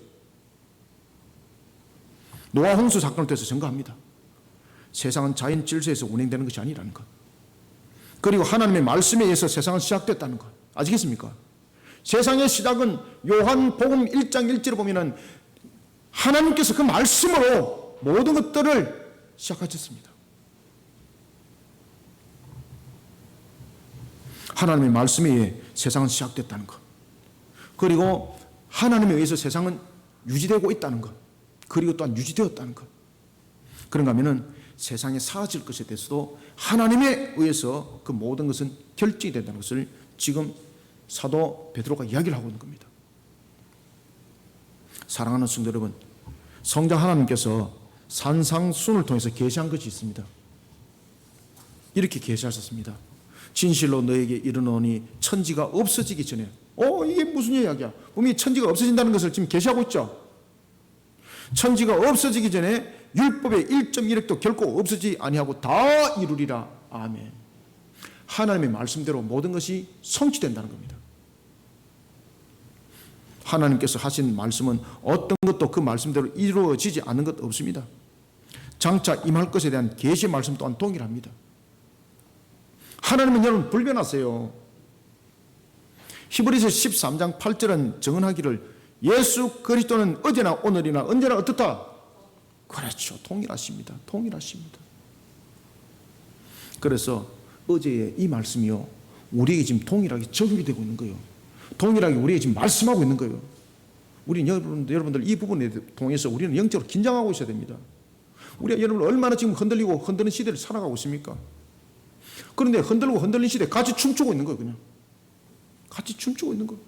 노아 홍수 사건을 통해서 증거합니다. 세상은 자연 질서에서 운행되는 것이 아니라는 것, 그리고 하나님의 말씀에 의해서 세상은 시작됐다는 것. 아시겠습니까? 세상의 시작은 요한복음 1장 1절에 보면은 하나님께서 그 말씀으로 모든 것들을 시작하셨습니다. 하나님의 말씀에 의해 세상은 시작됐다는 것. 그리고 하나님에 의해서 세상은 유지되고 있다는 것, 그리고 또한 유지되었다는 것. 그런가 하면은 세상에 사라질 것에 대해서도 하나님에 의해서 그 모든 것은 결정이 된다는 것을 지금 사도 베드로가 이야기를 하고 있는 겁니다. 사랑하는 성도 여러분, 성자 하나님께서 산상순을 통해서 계시한 것이 있습니다. 이렇게 계시하셨습니다. 진실로 너에게 이르노니 천지가 없어지기 전에. 이게 무슨 이야기야? 분명히 천지가 없어진다는 것을 지금 계시하고 있죠. 천지가 없어지기 전에 율법의 1.1획도 결코 없어지지 아니하고 다 이루리라. 아멘. 하나님의 말씀대로 모든 것이 성취된다는 겁니다. 하나님께서 하신 말씀은 어떤 것도 그 말씀대로 이루어지지 않는 것 없습니다. 장차 임할 것에 대한 계시 말씀 또한 동일합니다. 하나님은 여러분 불변하세요. 히브리서 13장 8절은 정언하기를 예수 그리스도는 어제나 오늘이나 언제나 어떻다? 그렇죠. 동일하십니다. 동일하십니다. 그래서 어제의 이 말씀이요, 우리에게 지금 동일하게 적용이 되고 있는 거예요. 동일하게 우리에게 지금 말씀하고 있는 거예요. 우리 여러분들 이 부분에 통해서 우리는 영적으로 긴장하고 있어야 됩니다. 우리가 여러분 얼마나 지금 흔들리고 흔드는 시대를 살아가고 있습니까? 그런데 흔들고 흔들린 시대에 같이 춤추고 있는 거예요. 그냥 같이 춤추고 있는 거예요.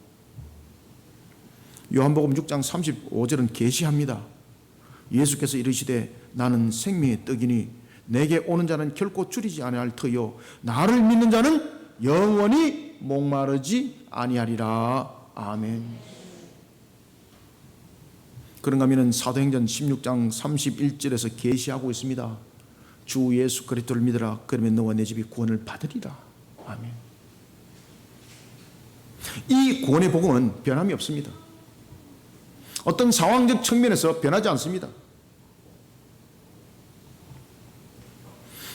요한복음 6장 35절은 계시합니다. 예수께서 이르시되 나는 생명의 떡이니 내게 오는 자는 결코 줄이지 아니할 터요 나를 믿는 자는 영원히 목마르지 아니하리라. 아멘. 그런가 하면 사도행전 16장 31절에서 계시하고 있습니다. 주 예수 그리스도를 믿으라. 그러면 너와 내 집이 구원을 받으리라. 아멘. 이 구원의 복음은 변함이 없습니다. 어떤 상황적 측면에서 변하지 않습니다.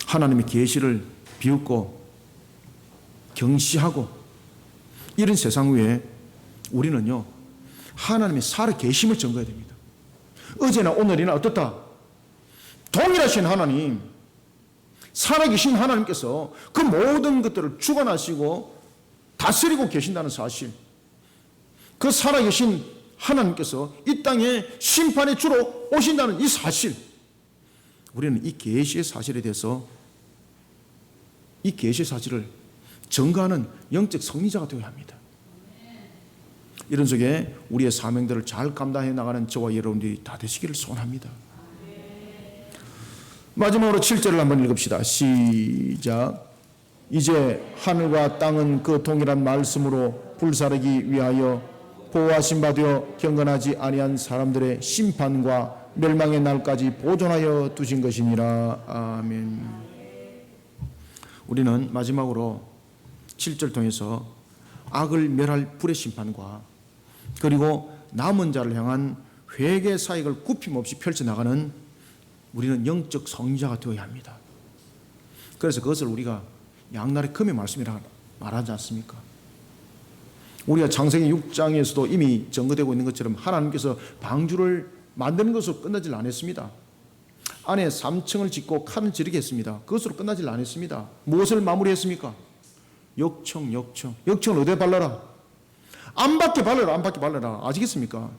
하나님의 계시를 비웃고 경시하고 이런 세상 위에 우리는요, 하나님의 살아계심을 증거해야 됩니다. 어제나 오늘이나 어떻다? 동일하신 하나님, 살아계신 하나님께서 그 모든 것들을 주관하시고 다스리고 계신다는 사실, 그 살아계신 하나님께서 이 땅에 심판의 주로 오신다는 이 사실, 우리는 이 계시의 사실에 대해서 이 계시의 사실을 증거하는 영적 성리자가 되어야 합니다. 이런 속에 우리의 사명들을 잘 감당해 나가는 저와 여러분들이 다 되시기를 소원합니다. 마지막으로 7절을 한번 읽읍시다. 시작. 이제 하늘과 땅은 그 동일한 말씀으로 불사르기 위하여 보호하신 바 되어 경건하지 아니한 사람들의 심판과 멸망의 날까지 보존하여 두신 것이니라. 아멘. 우리는 마지막으로 7절 통해서 악을 멸할 불의 심판과 그리고 남은 자를 향한 회개 사역을 굽힘없이 펼쳐나가는 우리는 영적 성자가 되어야 합니다. 그래서 그것을 우리가 양날의 금의 말씀이라 말하지 않습니까? 우리가 창세기 6장에서도 이미 증거되고 있는 것처럼 하나님께서 방주를 만드는 것으로 끝나질 않았습니다. 안에 3층을 짓고 칸을 지르게 했습니다. 그것으로 끝나질 않았습니다. 무엇을 마무리했습니까? 역청을 어디에 발라라? 안팎에 발라라. 안팎에 발라라. 아시겠습니까?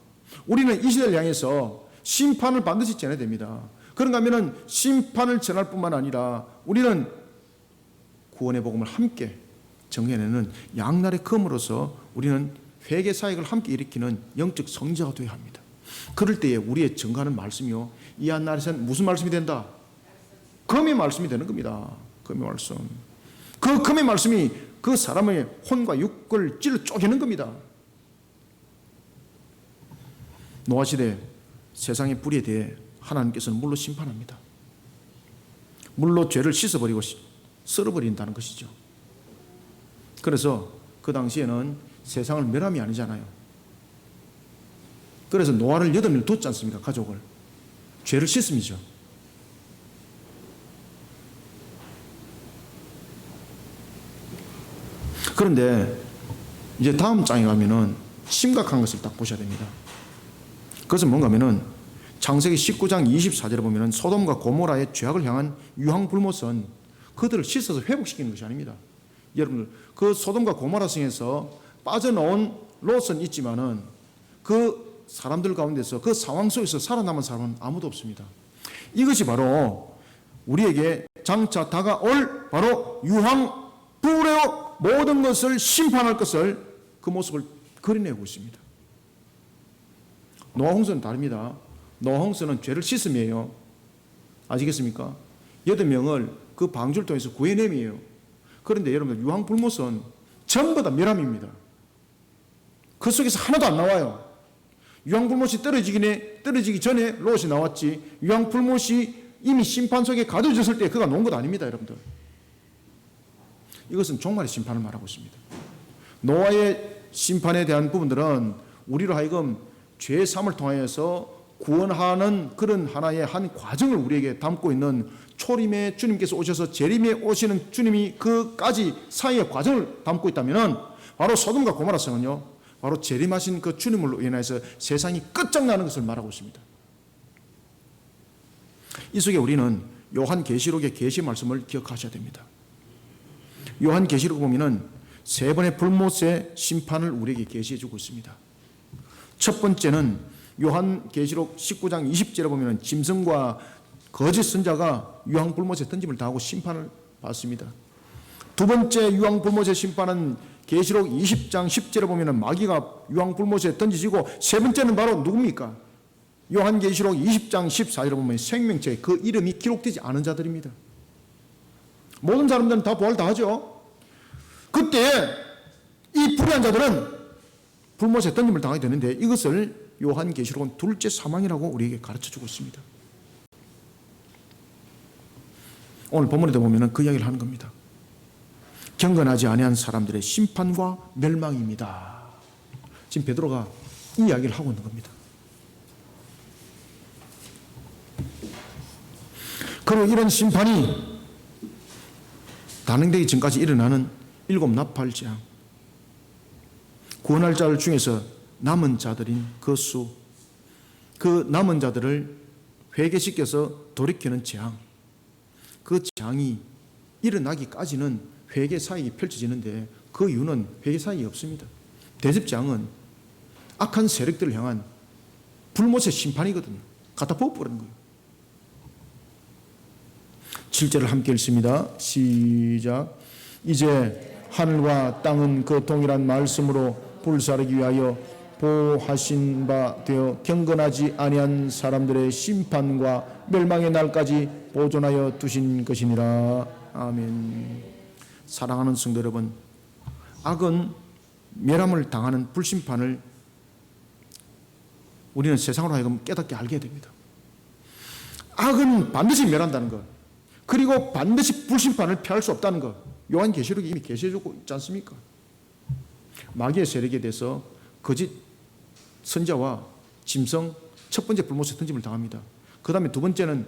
우리는 이 시대를 향해서 심판을 반드시 전해야 됩니다. 그런가 하면은 심판을 전할 뿐만 아니라 우리는 구원의 복음을 함께 정해내는 양날의 검으로서 우리는 회개 사역을 함께 일으키는 영적 성자가 되어야 합니다. 그럴 때에 우리의 증거하는 말씀이요, 이 한날에서는 무슨 말씀이 된다? 검의 말씀이 되는 겁니다. 검의 말씀. 그 검의 말씀이 그 사람의 혼과 육을 찔러 쪼개는 겁니다. 노아시대 세상의 불에 대해 하나님께서는 물로 심판합니다. 물로 죄를 씻어버리고 썰어버린다는 것이죠. 그래서 그 당시에는 세상을 멸함이 아니잖아요. 그래서 노아를 8명 뒀지 않습니까? 가족을. 죄를 씻음이죠. 그런데 이제 다음 장에 가면은 심각한 것을 딱 보셔야 됩니다. 그것은 뭔가 하면은 창세기 19장 24절에 보면은 소돔과 고모라의 죄악을 향한 유황불못은 그들을 씻어서 회복시키는 것이 아닙니다. 여러분들, 그 소돔과 고모라 성에서 빠져나온 롯은 있지만은 그 사람들 가운데서 그 상황 속에서 살아남은 사람은 아무도 없습니다. 이것이 바로 우리에게 장차 다가올 바로 유황불의 모든 것을 심판할 것을 그 모습을 그려내고 있습니다. 노아 홍수는 다릅니다. 노아 홍수는 죄를 씻음이에요. 아시겠습니까? 8명을 그 방주를 통해서 구해냄이에요. 그런데 여러분들 유황불못은 전부 다 멸함입니다. 그 속에서 하나도 안 나와요. 유황불못이 떨어지기 전에 롯이 나왔지, 유황불못이 이미 심판 속에 가둬졌을 때 그가 놓은 것 아닙니다, 여러분들. 이것은 종말의 심판을 말하고 있습니다. 노아의 심판에 대한 부분들은 우리로 하여금 죄의 삶을 통하여서 구원하는 그런 하나의 한 과정을 우리에게 담고 있는 초림의 주님께서 오셔서 재림에 오시는 주님이 그까지 사이의 과정을 담고 있다면 바로 소돔과 고모라 성은요, 바로 재림하신 그 주님으로 인해서 세상이 끝장나는 것을 말하고 있습니다. 이 속에 우리는 요한계시록의 계시 말씀을 기억하셔야 됩니다. 요한계시록 보면은 3번의 불못의 심판을 우리에게 계시해 주고 있습니다. 첫 번째는 요한계시록 19장 20절에 보면은 짐승과 거짓 선자가 유황불못에 던짐을 당하고 심판을 받습니다. 두 번째 유황불못의 심판은 계시록 20장 10절에 보면은 마귀가 유황불못에 던지지고, 세 번째는 바로 누굽니까? 요한계시록 20장 14절에 보면 생명체, 그 이름이 기록되지 않은 자들입니다. 모든 사람들은 다 부활 다 하죠. 그때 이 불의한 자들은 불못에 던짐을 당하게 되는데, 이것을 요한계시록은 둘째 사망이라고 우리에게 가르쳐주고 있습니다. 오늘 본문에도 보면 그 이야기를 하는 겁니다. 경건하지 아니한 사람들의 심판과 멸망입니다. 지금 베드로가 이 이야기를 하고 있는 겁니다. 그리고 이런 심판이 단행되기 전까지 일어나는 7 나팔 재앙, 구원할 자들 중에서 남은 자들인 그 수, 그 남은 자들을 회개시켜서 돌이키는 재앙, 그 재앙이 일어나기까지는 회개 사역이 펼쳐지는데, 그 이유는 회개 사역이 없습니다. 대접재앙은 악한 세력들을 향한 불못의 심판이거든요. 갖다 부어버리는 거예요. 7절을 함께 읽습니다. 시작. 이제 하늘과 땅은 그 동일한 말씀으로 불사르기 위하여 보호하신 바 되어 경건하지 아니한 사람들의 심판과 멸망의 날까지 보존하여 두신 것이니라. 아멘. 사랑하는 성도 여러분, 악은 멸함을 당하는 불심판을 우리는 세상으로 하여금 깨닫게 알게 됩니다. 악은 반드시 멸한다는 것, 그리고 반드시 불심판을 피할 수 없다는 것, 요한계시록이 이미 계시해주고 있지 않습니까? 마귀의 세력에 대해서 거짓 선자와 짐승 첫 번째 불못에 던짐을 당합니다. 그 다음에 두 번째는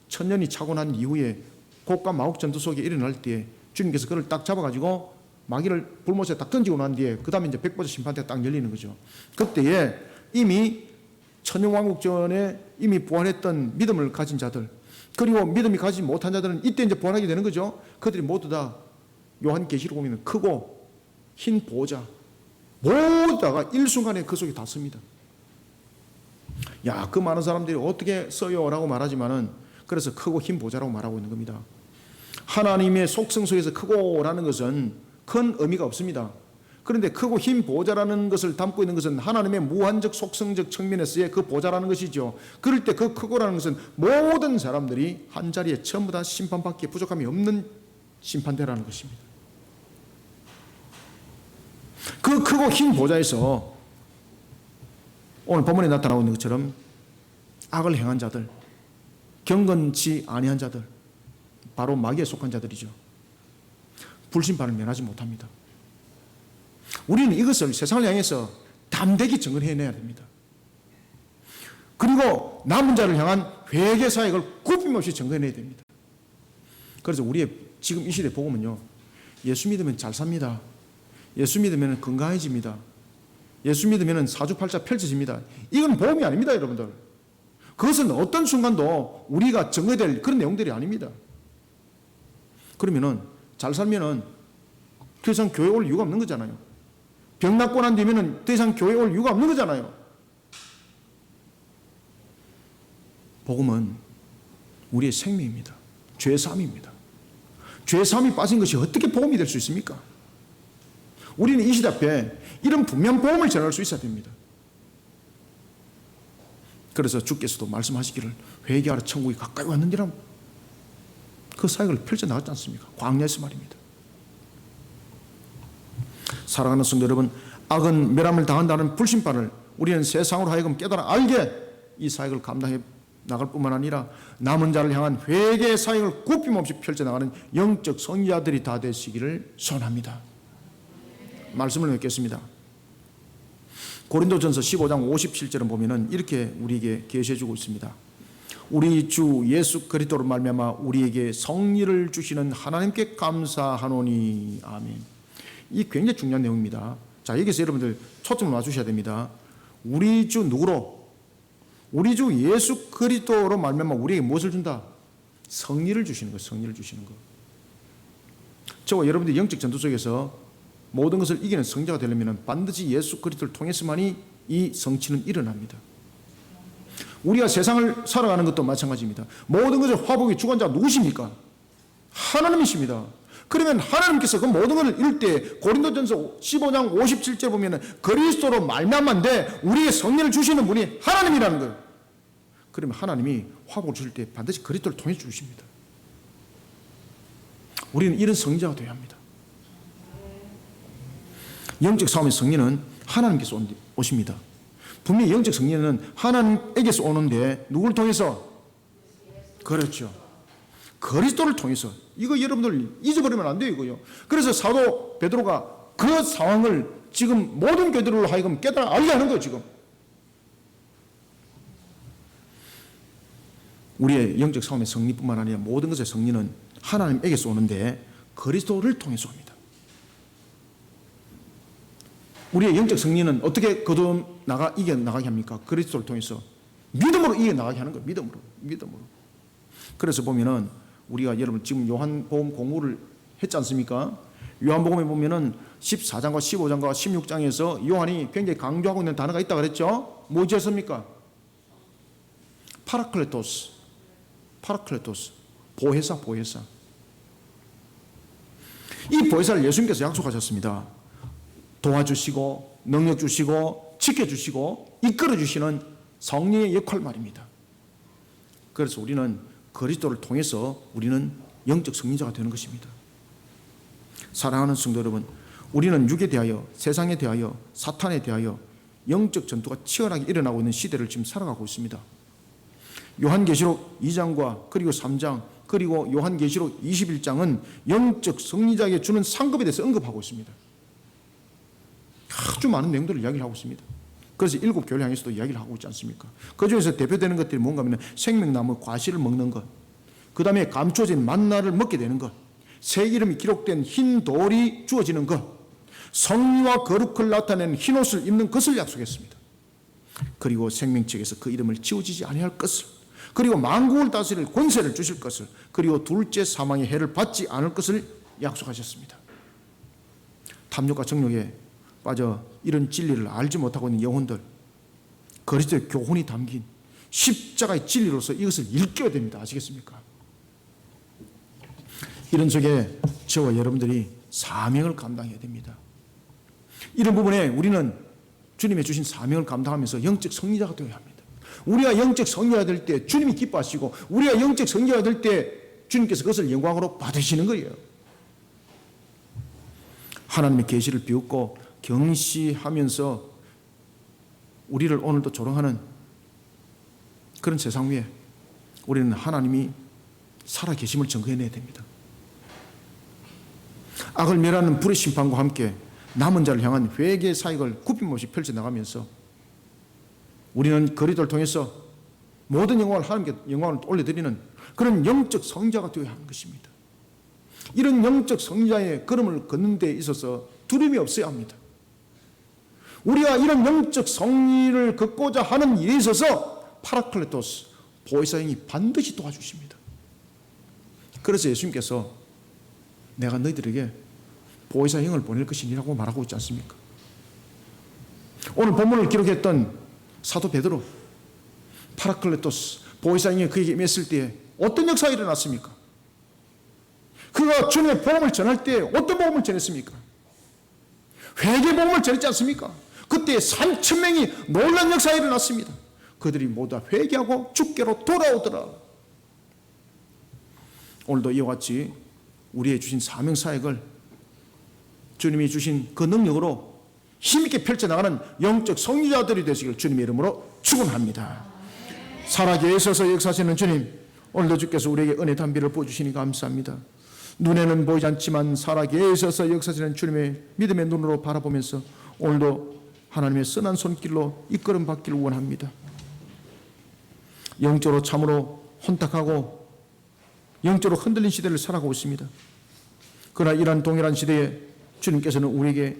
천년이 차고 난 이후에 곡과 마옥 전투 속에 일어날 때에 주님께서 그를 딱 잡아가지고 마귀를 불못에 딱 던지고 난 뒤에 그 다음에 이제 백보자 심판대가 딱 열리는 거죠. 그때에 이미 천년왕국 전에 이미 부활했던 믿음을 가진 자들, 그리고 믿음이 가지 못한 자들은 이때 이제 부활하게 되는 거죠. 그들이 모두 다 요한계시록 보면 크고 흰 보호자 모두 다가 일순간에 그 속에 닿습니다. 야, 그 많은 사람들이 어떻게 써요? 라고 말하지만은 그래서 크고 흰 보호자라고 말하고 있는 겁니다. 하나님의 속성 속에서 크고라는 것은 큰 의미가 없습니다. 그런데 크고 흰 보호자라는 것을 담고 있는 것은 하나님의 무한적 속성적 측면에서의 그 보호자라는 것이죠. 그럴 때 그 크고라는 것은 모든 사람들이 한 자리에 전부 다 심판받기에 부족함이 없는 심판대라는 것입니다. 그 크고 흰 보호자에서 오늘 본문에 나타나고 있는 것처럼 악을 행한 자들, 경건치 아니한 자들, 바로 마귀에 속한 자들이죠. 불심판을 면하지 못합니다. 우리는 이것을 세상을 향해서 담대히 증언해내야 됩니다. 그리고 남은 자를 향한 회개 사역을 굽힘없이 증언해야 됩니다. 그래서 우리의 지금 이 시대 복음은요, 예수 믿으면 잘 삽니다. 예수 믿으면 건강해집니다. 예수 믿으면 사주팔자 펼쳐집니다. 이건 복음이 아닙니다, 여러분들. 그것은 어떤 순간도 우리가 증거될 그런 내용들이 아닙니다. 그러면은 잘 살면은 더 이상 교회 올 이유가 없는 거잖아요. 병 낫고 난 뒤에는 더 이상 교회 올 이유가 없는 거잖아요. 복음은 우리의 생명입니다. 죄사함입니다. 죄사함이 빠진 것이 어떻게 복음이 될 수 있습니까? 우리는 이 시대 앞에 이런 분명 복음을 전할 수 있어야 됩니다. 그래서 주께서도 말씀하시기를 회개하라 천국이 가까이 왔느니라, 그 사역을 펼쳐나갔지 않습니까? 광야에서 말입니다. 사랑하는 성도 여러분, 악은 멸함을 당한다는 불신판을 우리는 세상으로 하여금 깨달아 알게 이 사역을 감당해 나갈 뿐만 아니라 남은 자를 향한 회개의 사역을 굽힘없이 펼쳐나가는 영적 선지자들이 다 되시기를 소원합니다. 말씀을 맺겠습니다. 고린도전서 15장 57절을 보면은 이렇게 우리에게 계시해주고 있습니다. 우리 주 예수 그리스도로 말미암아 우리에게 성리를 주시는 하나님께 감사하노니. 아멘. 이 굉장히 중요한 내용입니다. 자, 여기서 여러분들 초점을 놔주셔야 됩니다. 우리 주 누구로? 우리 주 예수 그리스도로 말미암아 우리에게 무엇을 준다? 성리를 주시는 거, 성리를 주시는 거. 저와 여러분들이 영적 전투 속에서 모든 것을 이기는 성자가 되려면 반드시 예수 그리스도를 통해서만이 이 성취는 일어납니다. 우리가 세상을 살아가는 것도 마찬가지입니다. 모든 것을 화복의 주관자가 누구십니까? 하나님이십니다. 그러면 하나님께서 그 모든 것을 이룰 때 고린도전서 15장 57절 보면은 그리스도로 말미암아인데 우리의 성령을 주시는 분이 하나님이라는 거예요. 그러면 하나님이 화복을 주실 때 반드시 그리스도를 통해 주십니다. 우리는 이런 성자가 되어야 합니다. 영적 싸움의 승리는 하나님께서 오십니다. 분명히 영적 승리는 하나님에게서 오는데 누구를 통해서? 그렇죠. 그리스도를 통해서. 이거 여러분들 잊어버리면 안 돼요, 이거요. 그래서 사도 베드로가 그 상황을 지금 모든 교회들로 하여금 깨달아 알게 하는 거예요, 지금. 우리의 영적 싸움의 승리뿐만 아니라 모든 것의 승리는 하나님에게서 오는데 그리스도를 통해서 옵니다. 우리의 영적 승리는 어떻게 이겨나가게 합니까? 그리스도를 통해서 믿음으로 이겨나가게 하는 거예요. 믿음으로. 그래서 보면은 우리가 여러분 지금 요한복음 공부를 했지 않습니까? 요한복음에 보면은 14장과 15장과 16장에서 요한이 굉장히 강조하고 있는 단어가 있다고 그랬죠? 뭐였습니까? 파라클레토스. 보혜사. 이 보혜사를 예수님께서 약속하셨습니다. 도와주시고 능력 주시고 지켜주시고 이끌어주시는 성령의 역할 말입니다. 그래서 우리는 그리스도를 통해서 우리는 영적 승리자가 되는 것입니다. 사랑하는 성도 여러분, 우리는 육에 대하여, 세상에 대하여, 사탄에 대하여 영적 전투가 치열하게 일어나고 있는 시대를 지금 살아가고 있습니다. 요한계시록 2장과 그리고 3장 그리고 요한계시록 21장은 영적 승리자에게 주는 상급에 대해서 언급하고 있습니다. 아주 많은 내용들을 이야기를 하고 있습니다. 그래서 7 교회를 향해서도 이야기를 하고 있지 않습니까? 그 중에서 대표되는 것들이 뭔가 하면 생명나무 과실을 먹는 것, 그 다음에 감춰진 만나를 먹게 되는 것, 새 이름이 기록된 흰 돌이 주어지는 것, 성리와 거룩을 나타내는 흰 옷을 입는 것을 약속했습니다. 그리고 생명책에서 그 이름을 지워지지 아니할 것을, 그리고 만국을 다스릴 권세를 주실 것을, 그리고 둘째 사망의 해를 받지 않을 것을 약속하셨습니다. 탐욕과 정욕에 빠져 이런 진리를 알지 못하고 있는 영혼들, 그리스도의 교훈이 담긴 십자가의 진리로서 이것을 일깨워야 됩니다. 아시겠습니까? 이런 속에 저와 여러분들이 사명을 감당해야 됩니다. 이런 부분에 우리는 주님의 주신 사명을 감당하면서 영적 승리자가 되어야 합니다. 우리가 영적 승리자가 될 때 주님이 기뻐하시고, 우리가 영적 승리자가 될 때 주님께서 그것을 영광으로 받으시는 거예요. 하나님의 계시를 비웃고 경시하면서 우리를 오늘도 조롱하는 그런 세상 위에 우리는 하나님이 살아계심을 증거해내야 됩니다. 악을 멸하는 불의 심판과 함께 남은 자를 향한 회개의 사역을 굽힘없이 펼쳐나가면서 우리는 그리스도를 통해서 모든 영광을 하나님께 영광을 올려드리는 그런 영적 성자가 되어야 하는 것입니다. 이런 영적 성자의 걸음을 걷는 데 있어서 두려움이 없어야 합니다. 우리가 이런 영적 성리를 걷고자 하는 일에 있어서 파라클레토스, 보혜사 영이 반드시 도와주십니다. 그래서 예수님께서 내가 너희들에게 보혜사 영을 보낼 것이니라고 말하고 있지 않습니까? 오늘 본문을 기록했던 사도 베드로, 파라클레토스, 보혜사님이 그에게 임했을 때에 어떤 역사가 일어났습니까? 그가 주님의 복음을 전할 때 어떤 복음을 전했습니까? 회개 복음을 전했지 않습니까? 그때 3,000명이 놀란 역사가 일어났습니다. 그들이 모두 다 회개하고 주께로 돌아오더라. 오늘도 이와 같이 우리의 주신 사명 사역을 주님이 주신 그 능력으로 힘있게 펼쳐나가는 영적 성리자들이 되시길 주님의 이름으로 축원합니다. 살아계에 있어서 역사하시는 주님, 오늘도 주께서 우리에게 은혜 담비를 부어주시니 감사합니다. 눈에는 보이지 않지만 살아계에 있어서 역사하시는 주님의 믿음의 눈으로 바라보면서 오늘도 하나님의 선한 손길로 이끌음 받기를 원합니다. 영적으로 참으로 혼탁하고 영적으로 흔들린 시대를 살아가고 있습니다. 그러나 이러한 동일한 시대에 주님께서는 우리에게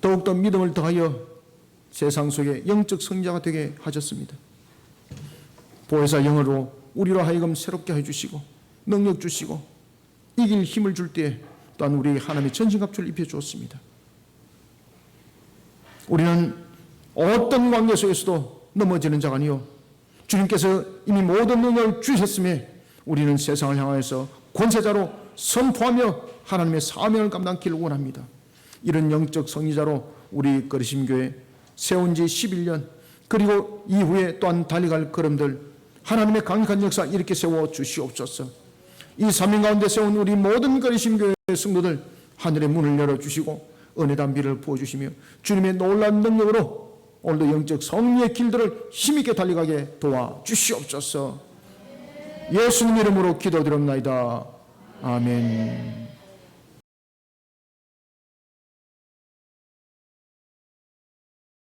더욱더 믿음을 더하여 세상 속에 영적 성자가 되게 하셨습니다. 보혜사 영으로 우리로 하여금 새롭게 해주시고 능력 주시고 이길 힘을 줄 때 또한 우리에게 하나님의 전신갑주를 입혀주었습니다. 우리는 어떤 관계 속에서도 넘어지는 자가 아니요 주님께서 이미 모든 능력을 주셨음에 우리는 세상을 향하여서 권세자로 선포하며 하나님의 사명을 감당하기를 원합니다. 이런 영적 성리자로 우리 거리심교회 세운 지 11년 그리고 이후에 또한 달려갈 걸음들 하나님의 강력한 역사 이렇게 세워 주시옵소서. 이 사명 가운데 세운 우리 모든 거리심교회 성도들 하늘의 문을 열어주시고 은혜 담비를 부어주시며 주님의 놀라운 능력으로 오늘도 영적 성리의 길들을 힘있게 달려가게 도와주시옵소서. 예수님 이름으로 기도드립나이다. 아멘.